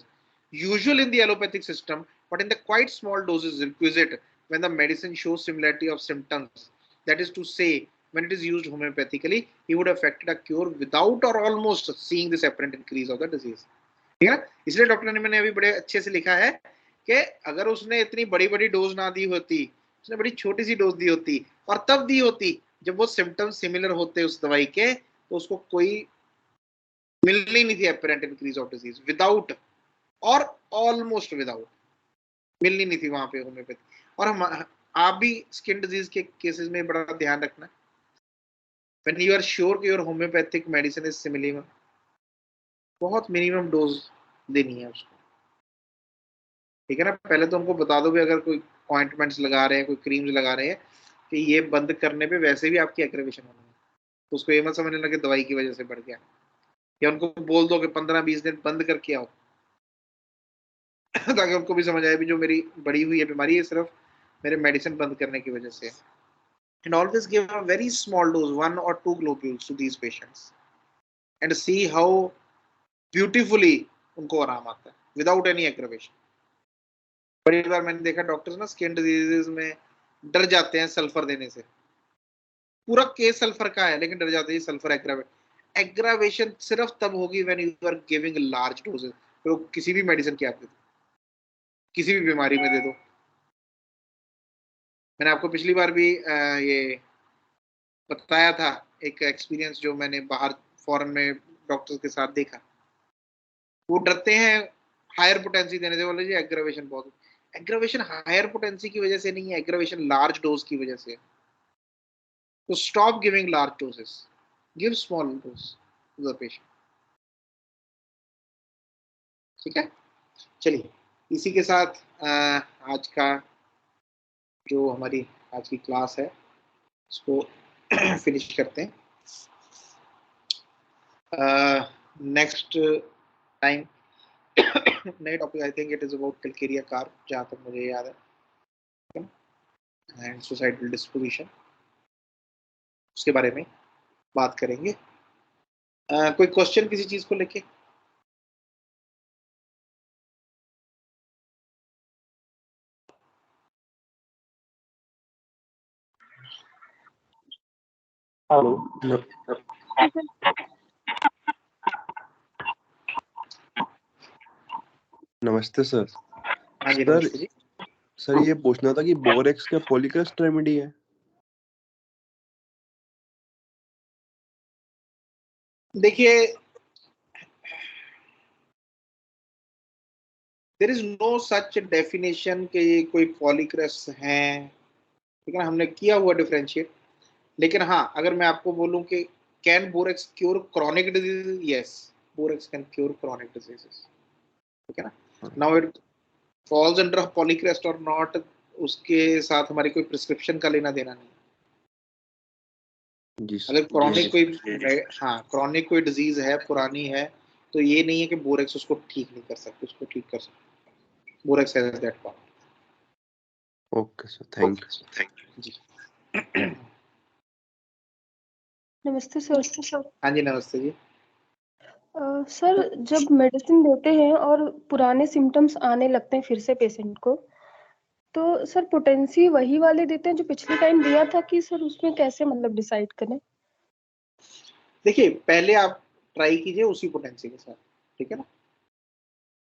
usual in the allopathic system, but in the quite small doses requisite when the medicine shows similarity of symptoms, that is to say, when it is used homeopathically, he would have effected a cure without or almost seeing this apparent increase of the disease. ठीक है, इसलिए doctor ने मैंने अभी बड़े अच्छे से लिखा है कि अगर उसने इतनी बड़ी बड़ी डोज ना दी होती, उसने बड़ी छोटी सी डोज दी होती और तब दी होती जब वो सिम्टम्स सिमिलर होते उस दवाई के, तो उसको कोई मिलनी नहीं थी apparent increase of disease, without और ऑलमोस्ट विदाउट मिलनी नहीं थी वहां पे होम्योपैथी. और हम आप भी स्किन डिजीज के केसेस में बड़ा ध्यान रखना, when you are sure कि your homeopathic medicine is similar, बहुत मिनिमम डोज देनी है उसको, ठीक है ना. पहले तो उनको बता दो कि अगर कोई ऑइंटमेंट्स लगा रहे हैं, कोई क्रीम्स लगा रहे हैं, कि ये बंद करने पे वैसे भी आपकी एग्रावेशन होनी है, तो उसको ये मत समझने लगे दवाई की वजह से बढ़ गया, या उनको बोल दो कि 15-20 दिन बंद करके आओ ताकि उनको भी समझ आए भी जो मेरी बड़ी हुई है बीमारी है सिर्फ मेरे मेडिसिन बंद करने की वजह से. And always give a very small dose, 1 or 2 globules to these patients, and see how beautifully उनको आराम आता है विदाउट एनी एग्रावेशन। बड़ी बार मैंने देखा डॉक्टर्स ना स्किन डिजीजेस में डर जाते हैं सल्फर देने से, पूरा केस सल्फर का है लेकिन डर जाते हैं सल्फर एग्रावेशन सिर्फ तब होगी when you are giving large doses. तो किसी भी मेडिसिन की आप दे दो, किसी भी बीमारी में दे दो। मैंने आपको पिछली बार भी ये बताया था एक एक्सपीरियंस जो मैंने बाहर फॉरेन में डॉक्टर्स के साथ देखा। वो डरते हैं हायर पोटेंसी देने से, बोले जी एग्रावेशन बहुत। एग्रावेशन हायर पोटेंसी की वजह से नहीं है, एग्रावेशन लार्ज डोज की वजह से। तो stop giving large doses, give small dose to the patient. ठीक है, चलिए इसी के साथ आज का जो हमारी आज की क्लास है उसको फिनिश करते हैं। नेक्स्ट टाइम नए topic, I think it is about Calcarea carp जहाँ तक मुझे याद है, एंड सुसाइडल डिस्पोजिशन, उसके बारे में बात करेंगे। कोई क्वेश्चन किसी चीज को लेके? हेलो, नमस्ते सर। हाँ जी सर नमस्ते जी। सर ये पूछना था कि बोरेक्स क्या पॉलीक्रस्ट रेमेडी है? देखिए there is no such definition के ये कोई पॉलीक्रस्ट हैं, ठीक है ना, हमने किया हुआ डिफरेंशिएट। लेकिन हाँ, अगर मैं आपको बोलूं कि can borax cure chronic disease, yes borax can cure chronic diseases, ठीक है ना। नाउ इट फॉल्स अंडर पॉलीक्रस्ट और नॉट, उसके साथ हमारी कोई प्रिस्क्रिप्शन का लेना देना नहीं। जी अगर क्रॉनिक कोई क्रॉनिक कोई डिजीज है, पुरानी है, तो ये नहीं है कि बोरेक्स उसको ठीक नहीं कर सकते, उसको ठीक कर सकते। Borax has that power. Okay sir, thank you जी। नमस्ते सर। हाँ जी नमस्ते जी। सर जब मेडिसिन देते हैं और पुराने सिम्टम्स आने लगते हैं फिर से पेशेंट को, तो सर पोटेंसी वही वाले देते हैं जो पिछले टाइम दिया था कि सर उसमें कैसे मतलब डिसाइड करें? देखिए पहले आप ट्राई कीजिए उसी पोटेंसी के साथ, ठीक है ना।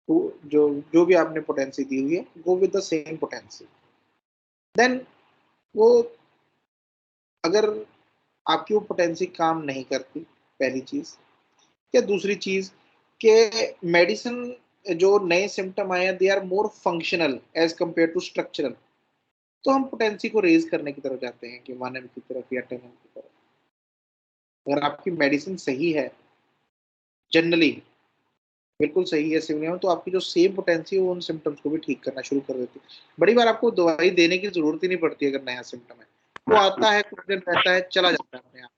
तो जो जो भी आपने पोटेंसी दी हुई है go with the same potency. Then वो अगर आपकी वो पोटेंसी काम नहीं करती, पहली चीज, या दूसरी चीज के मेडिसिन जो नए सिम्टम आए हैं they are more functional as compare to structural, तो हम पोटेंसी को रेज करने की तरफ जाते हैं कि 1 m की तरफ या 10 m की तरफ। अगर आपकी मेडिसिन सही है, जनरली बिल्कुल सही है सिविलियन, तो आपकी जो सेम पोटेंसी है वो उन सिम्टम्स को भी ठीक करना शुरू कर देती है। बड़ी बार आपको दवाई देने की जरूरत ही नहीं पड़ती अगर नया सिम्टम है, वो आता है कुछ दिन रहता है चला जाता है अपने आप।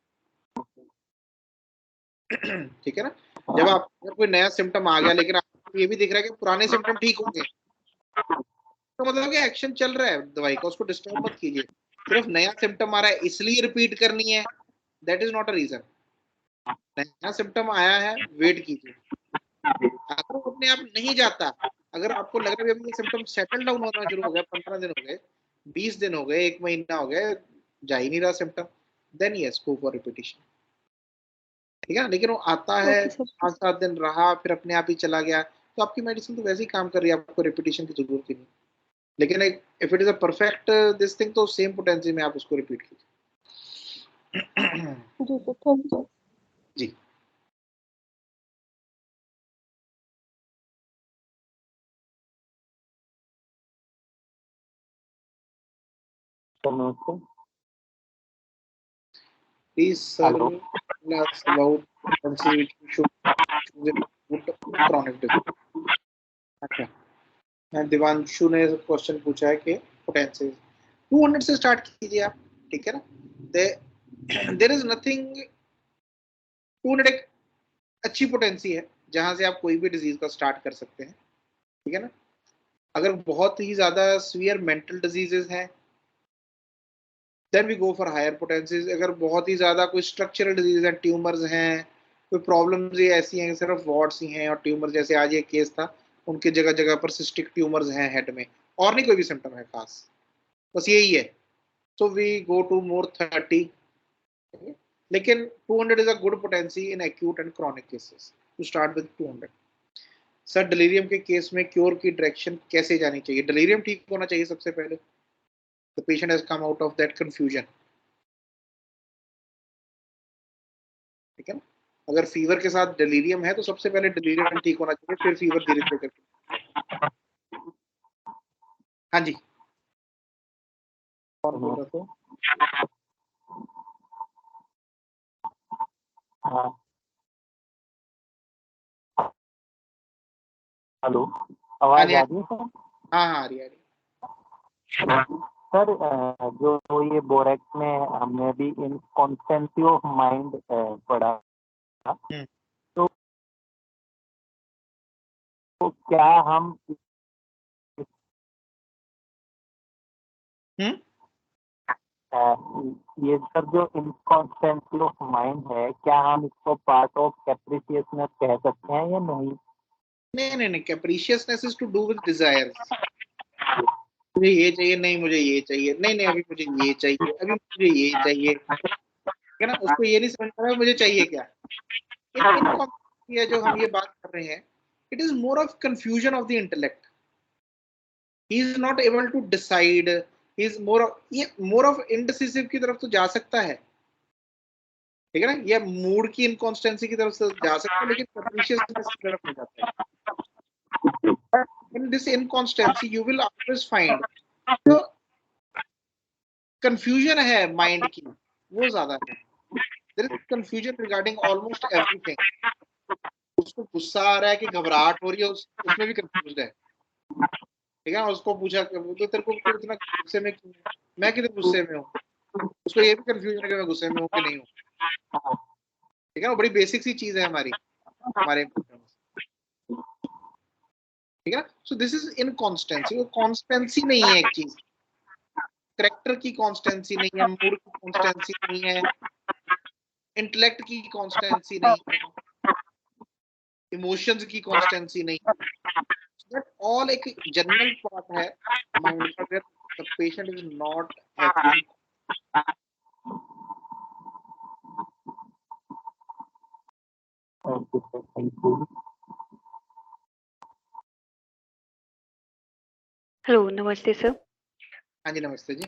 ठीक है ना। जब आप अगर कोई नया सिम्टम आ गया लेकिन आपको ये भी दिख रहा है कि पुराने सिम्टम ठीक हो गए, तो मतलब कि एक्शन चल रहा है दवाई का, उसको डिस्टर्ब मत कीजिए। सिर्फ नया सिम्टम आ रहा है इसलिए रिपीट करनी है, that is not a reason. नया सिम्टम आया है, वेट कीजिए। अगर वो अपने आप नहीं जाता, अगर आपको लग रहा है अभी ये सिम्टम सेटल डाउन होना शुरू हो गया, 15 दिन हो गए, 20 दिन हो गए, 1 महीना हो गया, जा ही नहीं रहा symptom, then yes go for repetition, ठीक है ना। लेकिन वो आता है, ओके सर। 5-7 दिन रहा, फिर अपने आप ही चला गया, तो आपकी मेडिसिन तो वैसे ही काम कर रही है, आपको रिपीटिशन की जरूरत ही नहीं। लेकिन if it is a perfect this thing, तो सेम पोटेंसी में आप उसको रिपीट कीजिए। जी सर, थैंक यू। जी please sir, tell us about potency which you should choose in chronic disease। अच्छा, दिवांशु ने क्वेश्चन पूछा है कि पोटेंसी 200 से स्टार्ट कीजिए आप, ठीक है ना। देयर इज नथिंग, 200 एक अच्छी पोटेंसी है जहां से आप कोई भी डिजीज का स्टार्ट कर सकते हैं, ठीक है ना। अगर बहुत ही ज्यादा सीवियर मेंटल डिजीजेस हैं then we go for higher potencies. अगर बहुत ही ज्यादा कोई स्ट्रक्चरल डिजीज है, ट्यूमर्स हैं, कोई प्रॉब्लम्स ये ऐसी हैं सिर्फ वॉर्ड्स ही हैं और ट्यूमर, जैसे आज ये केस था उनके जगह जगह पर सिस्टिक ट्यूमर्स हैं हेड में, और नहीं कोई भी सिम्टम है खास, बस यही है। सो वी गो टू मोर 30, लेकिन 200 is a good potency in acute and chronic cases to start with 200। Sir delirium के केस में क्योर की डायरेक्शन कैसे जानी चाहिए? डिलीरियम ठीक होना चाहिए सबसे पहले, the patient has come out of that confusion, ठीक है ना। अगर फीवर के साथ डिलीरियम है तो सबसे पहले डिलीरियम ठीक होना चाहिए, फिर फीवर धीरे धीरे करके। हाँ जी, कौन बोल रहा था? हाँ हेलो, आवाज आ रही है सर? हाँ हाँ आ रही सर जो ये बोरेक्स में हमने अभी इनकॉन्स्टेंसी ऑफ माइंड पढ़ा, तो क्या हम ये सर जो इनकॉन्स्टेंसी ऑफ माइंड है, क्या हम इसको पार्ट ऑफ कैप्रिशियसनेस कह सकते हैं या नहीं? नहीं, capriciousness is to do with desires. मुझे ये चाहिए, नहीं मुझे ये चाहिए, नहीं अभी मुझे ये चाहिए, अभी मुझे ये चाहिए, ठीक है ना। उसको ये नहीं समझ पा रहा मुझे चाहिए क्या। ये जो हम ये बात कर रहे हैं, it is more of confusion of the intellect. He is not able to decide, he is more of indecisive की तरफ तो जा सकता है, ठीक है ना, या मूड की इनकॉन्स्टेंसी की तरफ से जा सकता है, लेकिन कैप्रिशियसनेस की तरफ नहीं जाता है। In this inconstancy you will always find जो confusion है mind की वो ज्यादा है। There is confusion regarding almost everything। उसको गुस्सा आ रहा है कि घबराहट हो रही है, उसमें भी कंफ्यूज है, ठीक है। उसको पूछा तो तेरे को इतना गुस्से में क्यों, मैं कितने गुस्से में हूँ, उसको ये भी कंफ्यूजन है कि मैं गुस्से में हूँ कि नहीं हूँ, ठीक है ना। बड़ी बेसिक सी चीज है हमारे, ठीक है ना। So this is inconstancy. वो कॉन्स्टेंसी नहीं है एक चीज, करेक्टर की कॉन्स्टेंसी नहीं है, मूड की कॉन्स्टेंसी नहीं है, इंटेलेक्ट की कॉन्स्टेंसी नहीं है, इमोशंस की कॉन्स्टेंसी नहीं है। दैट ऑल एक जनरल पार्ट है माइंड का, अगर the patient is not happy. Hello, नमस्ते सर। हाँ जी नमस्ते जी।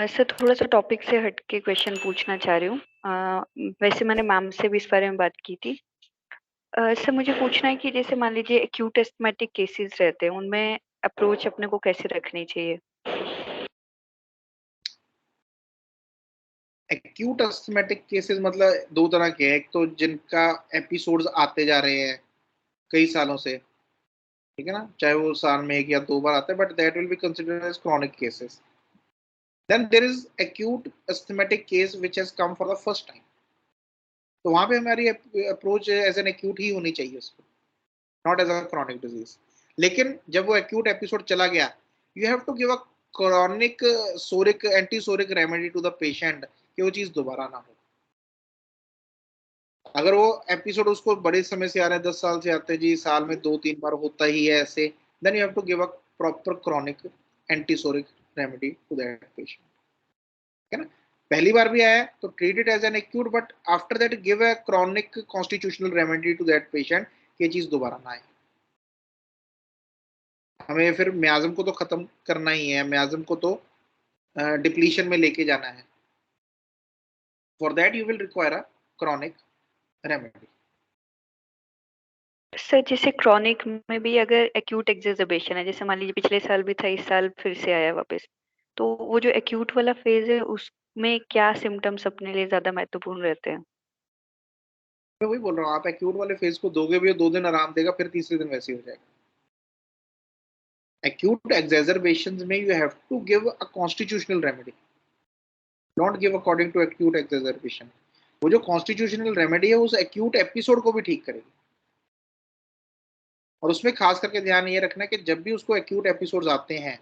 सर थोड़ा सा टॉपिक से हट के क्वेश्चन पूछना चाह रही हूँ। वैसे मैंने मैम से भी इस बारे में बात की थी। सर मुझे पूछना है कि जैसे मान लीजिए एक्यूट एस्थमेटिक केसेस रहते हैं, उनमें अप्रोच अपने को कैसे रखनी चाहिए? एक्यूट एस्थमेटिक केसेस मतलब दो तरह के हैं, एक तो जिनका एपिसोड्स आते जा रहे हैं कई सालों से, ठीक है ना, चाहे वो साल में 1 या 2 बार आता है, but that will be considered as chronic cases. Then there is acute asthmatic case which has come for the first time, तो वहां पे हमारी अप्रोच एज एन एक्यूट ही होनी चाहिए उसको, not as a chronic disease. लेकिन जब वो एक्यूट एपिसोड चला गया, you have to give a chronic psoric antipsoric remedy to the patient कि वो चीज दोबारा ना हो। अगर वो एपिसोड उसको बड़े समय से आ रहे हैं, 10 साल से आते हैं जी, साल में 2-3 बार होता ही है ऐसे, then you have to give a proper chronic antipsoric remedy to that patient, है ना। पहली बार भी आया तो treat it as an acute, but after that give a chronic constitutional remedy to that patient कि ये चीज दोबारा ना आए। हमें फिर म्याज्म को तो खत्म करना ही है, म्याज्म को तो डिप्लीशन में लेके जाना है। For that you will require a chronic remedy. Sir जैसे क्रॉनिक में भी अगर एक्यूट एक्सेजर्बेशन है, जैसे मान लीजिए पिछले साल भी था, इस साल फिर से आया वापस, तो वो जो एक्यूट वाला फेज है उसमें क्या सिम्टम्स अपने लिए ज्यादा महत्वपूर्ण रहते हैं? मैं वही बोल रहा हूँ, आप एक्यूट वाले फेज को दोगे भी, 2 दिन आराम देगा, फिर तीसरे दिन वैसे ही हो जाएगा। acute exacerbations में you have to give a constitutional remedy, don't give according to acute exacerbation। वो जो constitutional remedy है उस acute episode को भी ठीक करेगी, और उसमें खास करके ध्यान ये रखना कि जब भी उसको acute episodes आते हैं,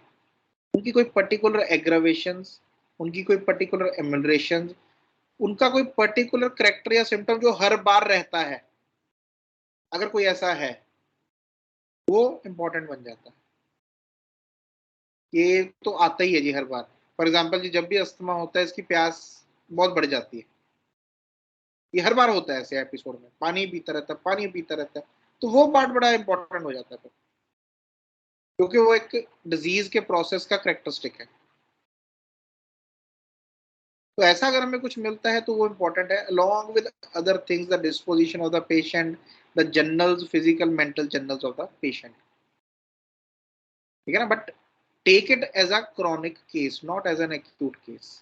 उनकी कोई particular aggravations, उनकी कोई particular ameliorations, उनका कोई पर्टिकुलर करेक्टर या सिम्टम जो हर बार रहता है, अगर कोई ऐसा है, वो इंपॉर्टेंट बन जाता है। ये तो आता ही है जी हर बार। फॉर एग्जाम्पल जी, जब भी अस्थमा होता है, इसकी प्यास बहुत बढ़ जाती है, ये हर बार होता है ऐसे एपिसोड में, पानी पीता रहता है, पानी पीता रहता है, तो वो पार्ट बड़ा इंपॉर्टेंट हो जाता है फिर, क्योंकि वो एक डिजीज के प्रोसेस का करेक्टरिस्टिक है। तो ऐसा अगर हमें कुछ मिलता है तो वो इंपॉर्टेंट है, along with other things, the disposition of the patient, the generals, physical mental generals of the patient, ठीक है ना। But take it as a chronic case, not as an acute case.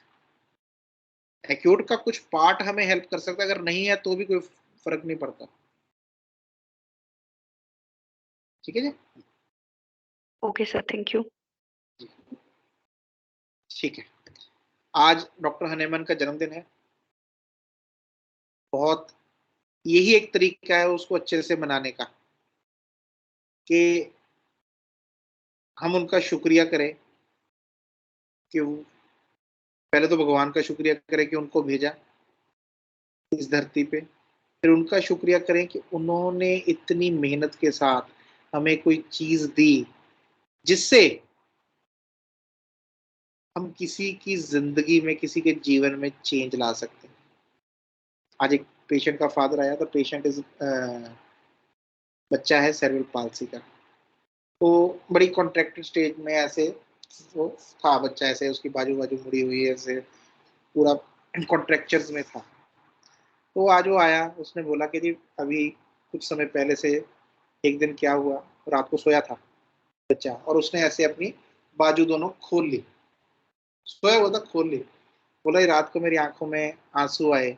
Acute का कुछ part हमें help कर सकता है, अगर नहीं है तो भी कोई फर्क नहीं पड़ता, ठीक है जी। Okay sir, thank you. ठीक है, आज डॉक्टर हनेमन का जन्मदिन है। बहुत यही एक तरीका है उसको अच्छे से मनाने का, कि हम उनका शुक्रिया करें, कि पहले तो भगवान का शुक्रिया करें कि उनको भेजा इस धरती पे, फिर उनका शुक्रिया करें कि उन्होंने इतनी मेहनत के साथ हमें कोई चीज दी जिससे हम किसी की जिंदगी में, किसी के जीवन में चेंज ला सकते हैं। आज एक पेशेंट का फादर आया, तो पेशेंट इज बच्चा है सेरेब्रल पाल्सी का, तो बड़ी कॉन्ट्रैक्टेड स्टेज में ऐसे वो था बच्चा, ऐसे उसकी बाजू बाजू मुड़ी हुई है, ऐसे पूरा कॉन्ट्रैक्चर्स में था। तो आज वो आया, उसने बोला कि जी अभी कुछ समय पहले से एक दिन क्या हुआ, रात को सोया था बच्चा, और उसने ऐसे अपनी बाजू दोनों खोल ली, सोया हुआ था खोल ली। बोला रात को मेरी आंखों में आंसू आए,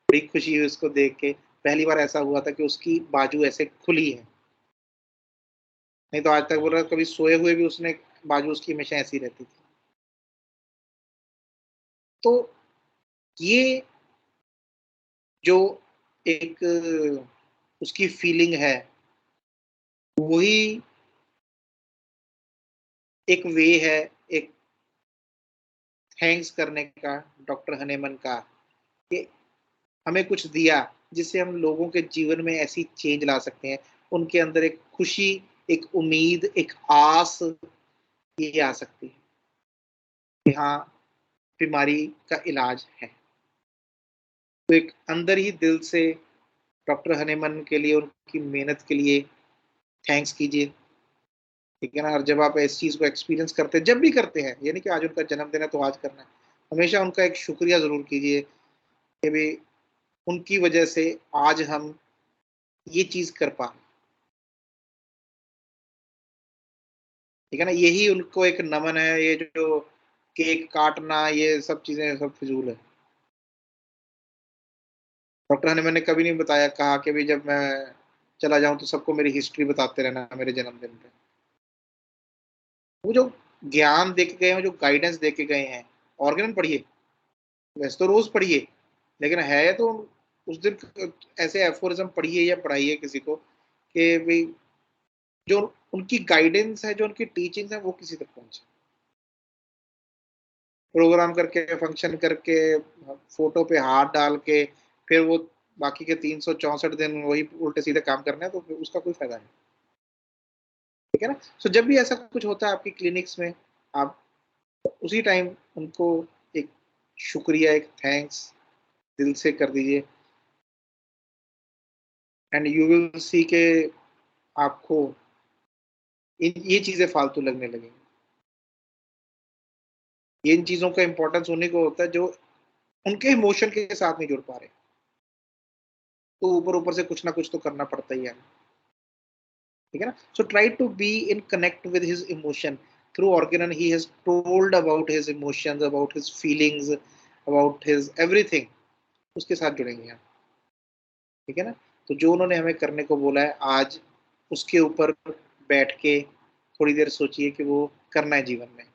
बड़ी खुशी हुई उसको देख के, पहली बार ऐसा हुआ था कि उसकी बाजू ऐसे खुली है, नहीं तो आज तक बोल रहा कभी सोए हुए भी उसने बाजू उसकी हमेशा ऐसी रहती थी। तो ये जो एक उसकी फीलिंग है, वही एक वे है, एक थैंक्स करने का डॉक्टर हनेमन का, कि हमें कुछ दिया जिससे हम लोगों के जीवन में ऐसी चेंज ला सकते हैं, उनके अंदर एक खुशी, एक उम्मीद, एक आस ये आ सकती है कि हाँ बीमारी का इलाज है। तो एक अंदर ही दिल से डॉक्टर हनेमन के लिए, उनकी मेहनत के लिए थैंक्स कीजिए, ठीक है ना। और जब आप इस चीज को एक्सपीरियंस करते हैं, जब भी करते हैं, यानी कि आज उनका जन्मदिन है तो आज करना है, हमेशा उनका एक शुक्रिया जरूर कीजिए कि भी उनकी वजह से आज हम ये चीज कर पा, ठीक है ना। यही उनको एक नमन है, ये जो केक काटना ये सब चीजें सब फिजूल है। डॉक्टर हनीमैन ने कभी नहीं बताया, कहा कि भाई जब मैं चला जाऊं तो सबको मेरी हिस्ट्री बताते रहना मेरे जन्मदिन पे। वो जो ज्ञान दे के गए हैं, जो गाइडेंस दे के गए हैं, ऑर्गेनन पढ़िए, वैसे तो रोज पढ़िए, लेकिन है तो उस दिन ऐसे एफोरिज्म पढ़िए या पढ़ाइए किसी को कि भाई जो उनकी गाइडेंस है, जो उनकी टीचिंग है, वो किसी तक पहुंचे। प्रोग्राम करके, फंक्शन करके, फोटो पे हाथ डाल के, फिर वो बाकी के 364 दिन वही उल्टे सीधे काम करने हैं, तो फिर उसका कोई फायदा नहीं, ठीक है ना। सो जब भी ऐसा कुछ होता है आपकी क्लिनिक्स में, आप उसी टाइम उनको एक शुक्रिया, एक थैंक्स दिल से कर दीजिए, एंड यू विल सी के आपको ये चीजें फालतू लगने लगेंगी। ये इन चीजों का इंपॉर्टेंस होने को होता है जो उनके इमोशन के साथ नहीं जुड़ पा रहे, तो ऊपर ऊपर से कुछ ना कुछ तो करना पड़ता ही है, ठीक है ना। So try to be in connect with his emotion through Organon. He has told about his emotions, about his feelings, about his everything, उसके साथ जुड़ेंगे आप, ठीक है ना। तो जो उन्होंने हमें करने को बोला है आज, उसके ऊपर बैठ के थोड़ी देर सोचिए कि वो करना है जीवन में,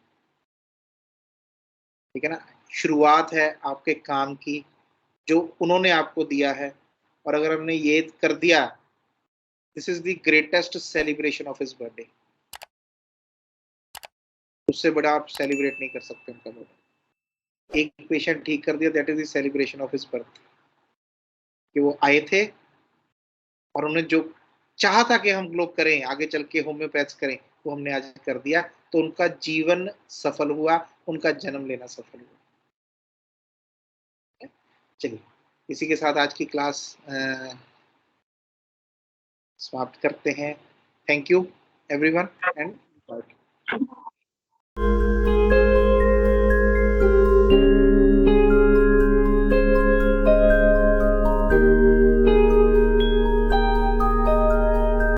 ठीक है ना। शुरुआत है आपके काम की, जो उन्होंने आपको दिया है, और अगर हमने ये कर दिया, this is the greatest celebration of his birthday. उससे बड़ा आप सेलिब्रेट नहीं कर सकते उनका बर्थडे। एक पेशेंट ठीक कर दिया, that is the celebration of his birth, कि वो आए थे और उन्हें जो चाहा था कि हम लोग करें, आगे चल के होम्योपैथ करें, वो हमने आज कर दिया, तो उनका जीवन सफल हुआ, उनका जन्म लेना सफल हुआ। चलिए, इसी के साथ आज की क्लास समाप्त करते हैं। Thank you everyone and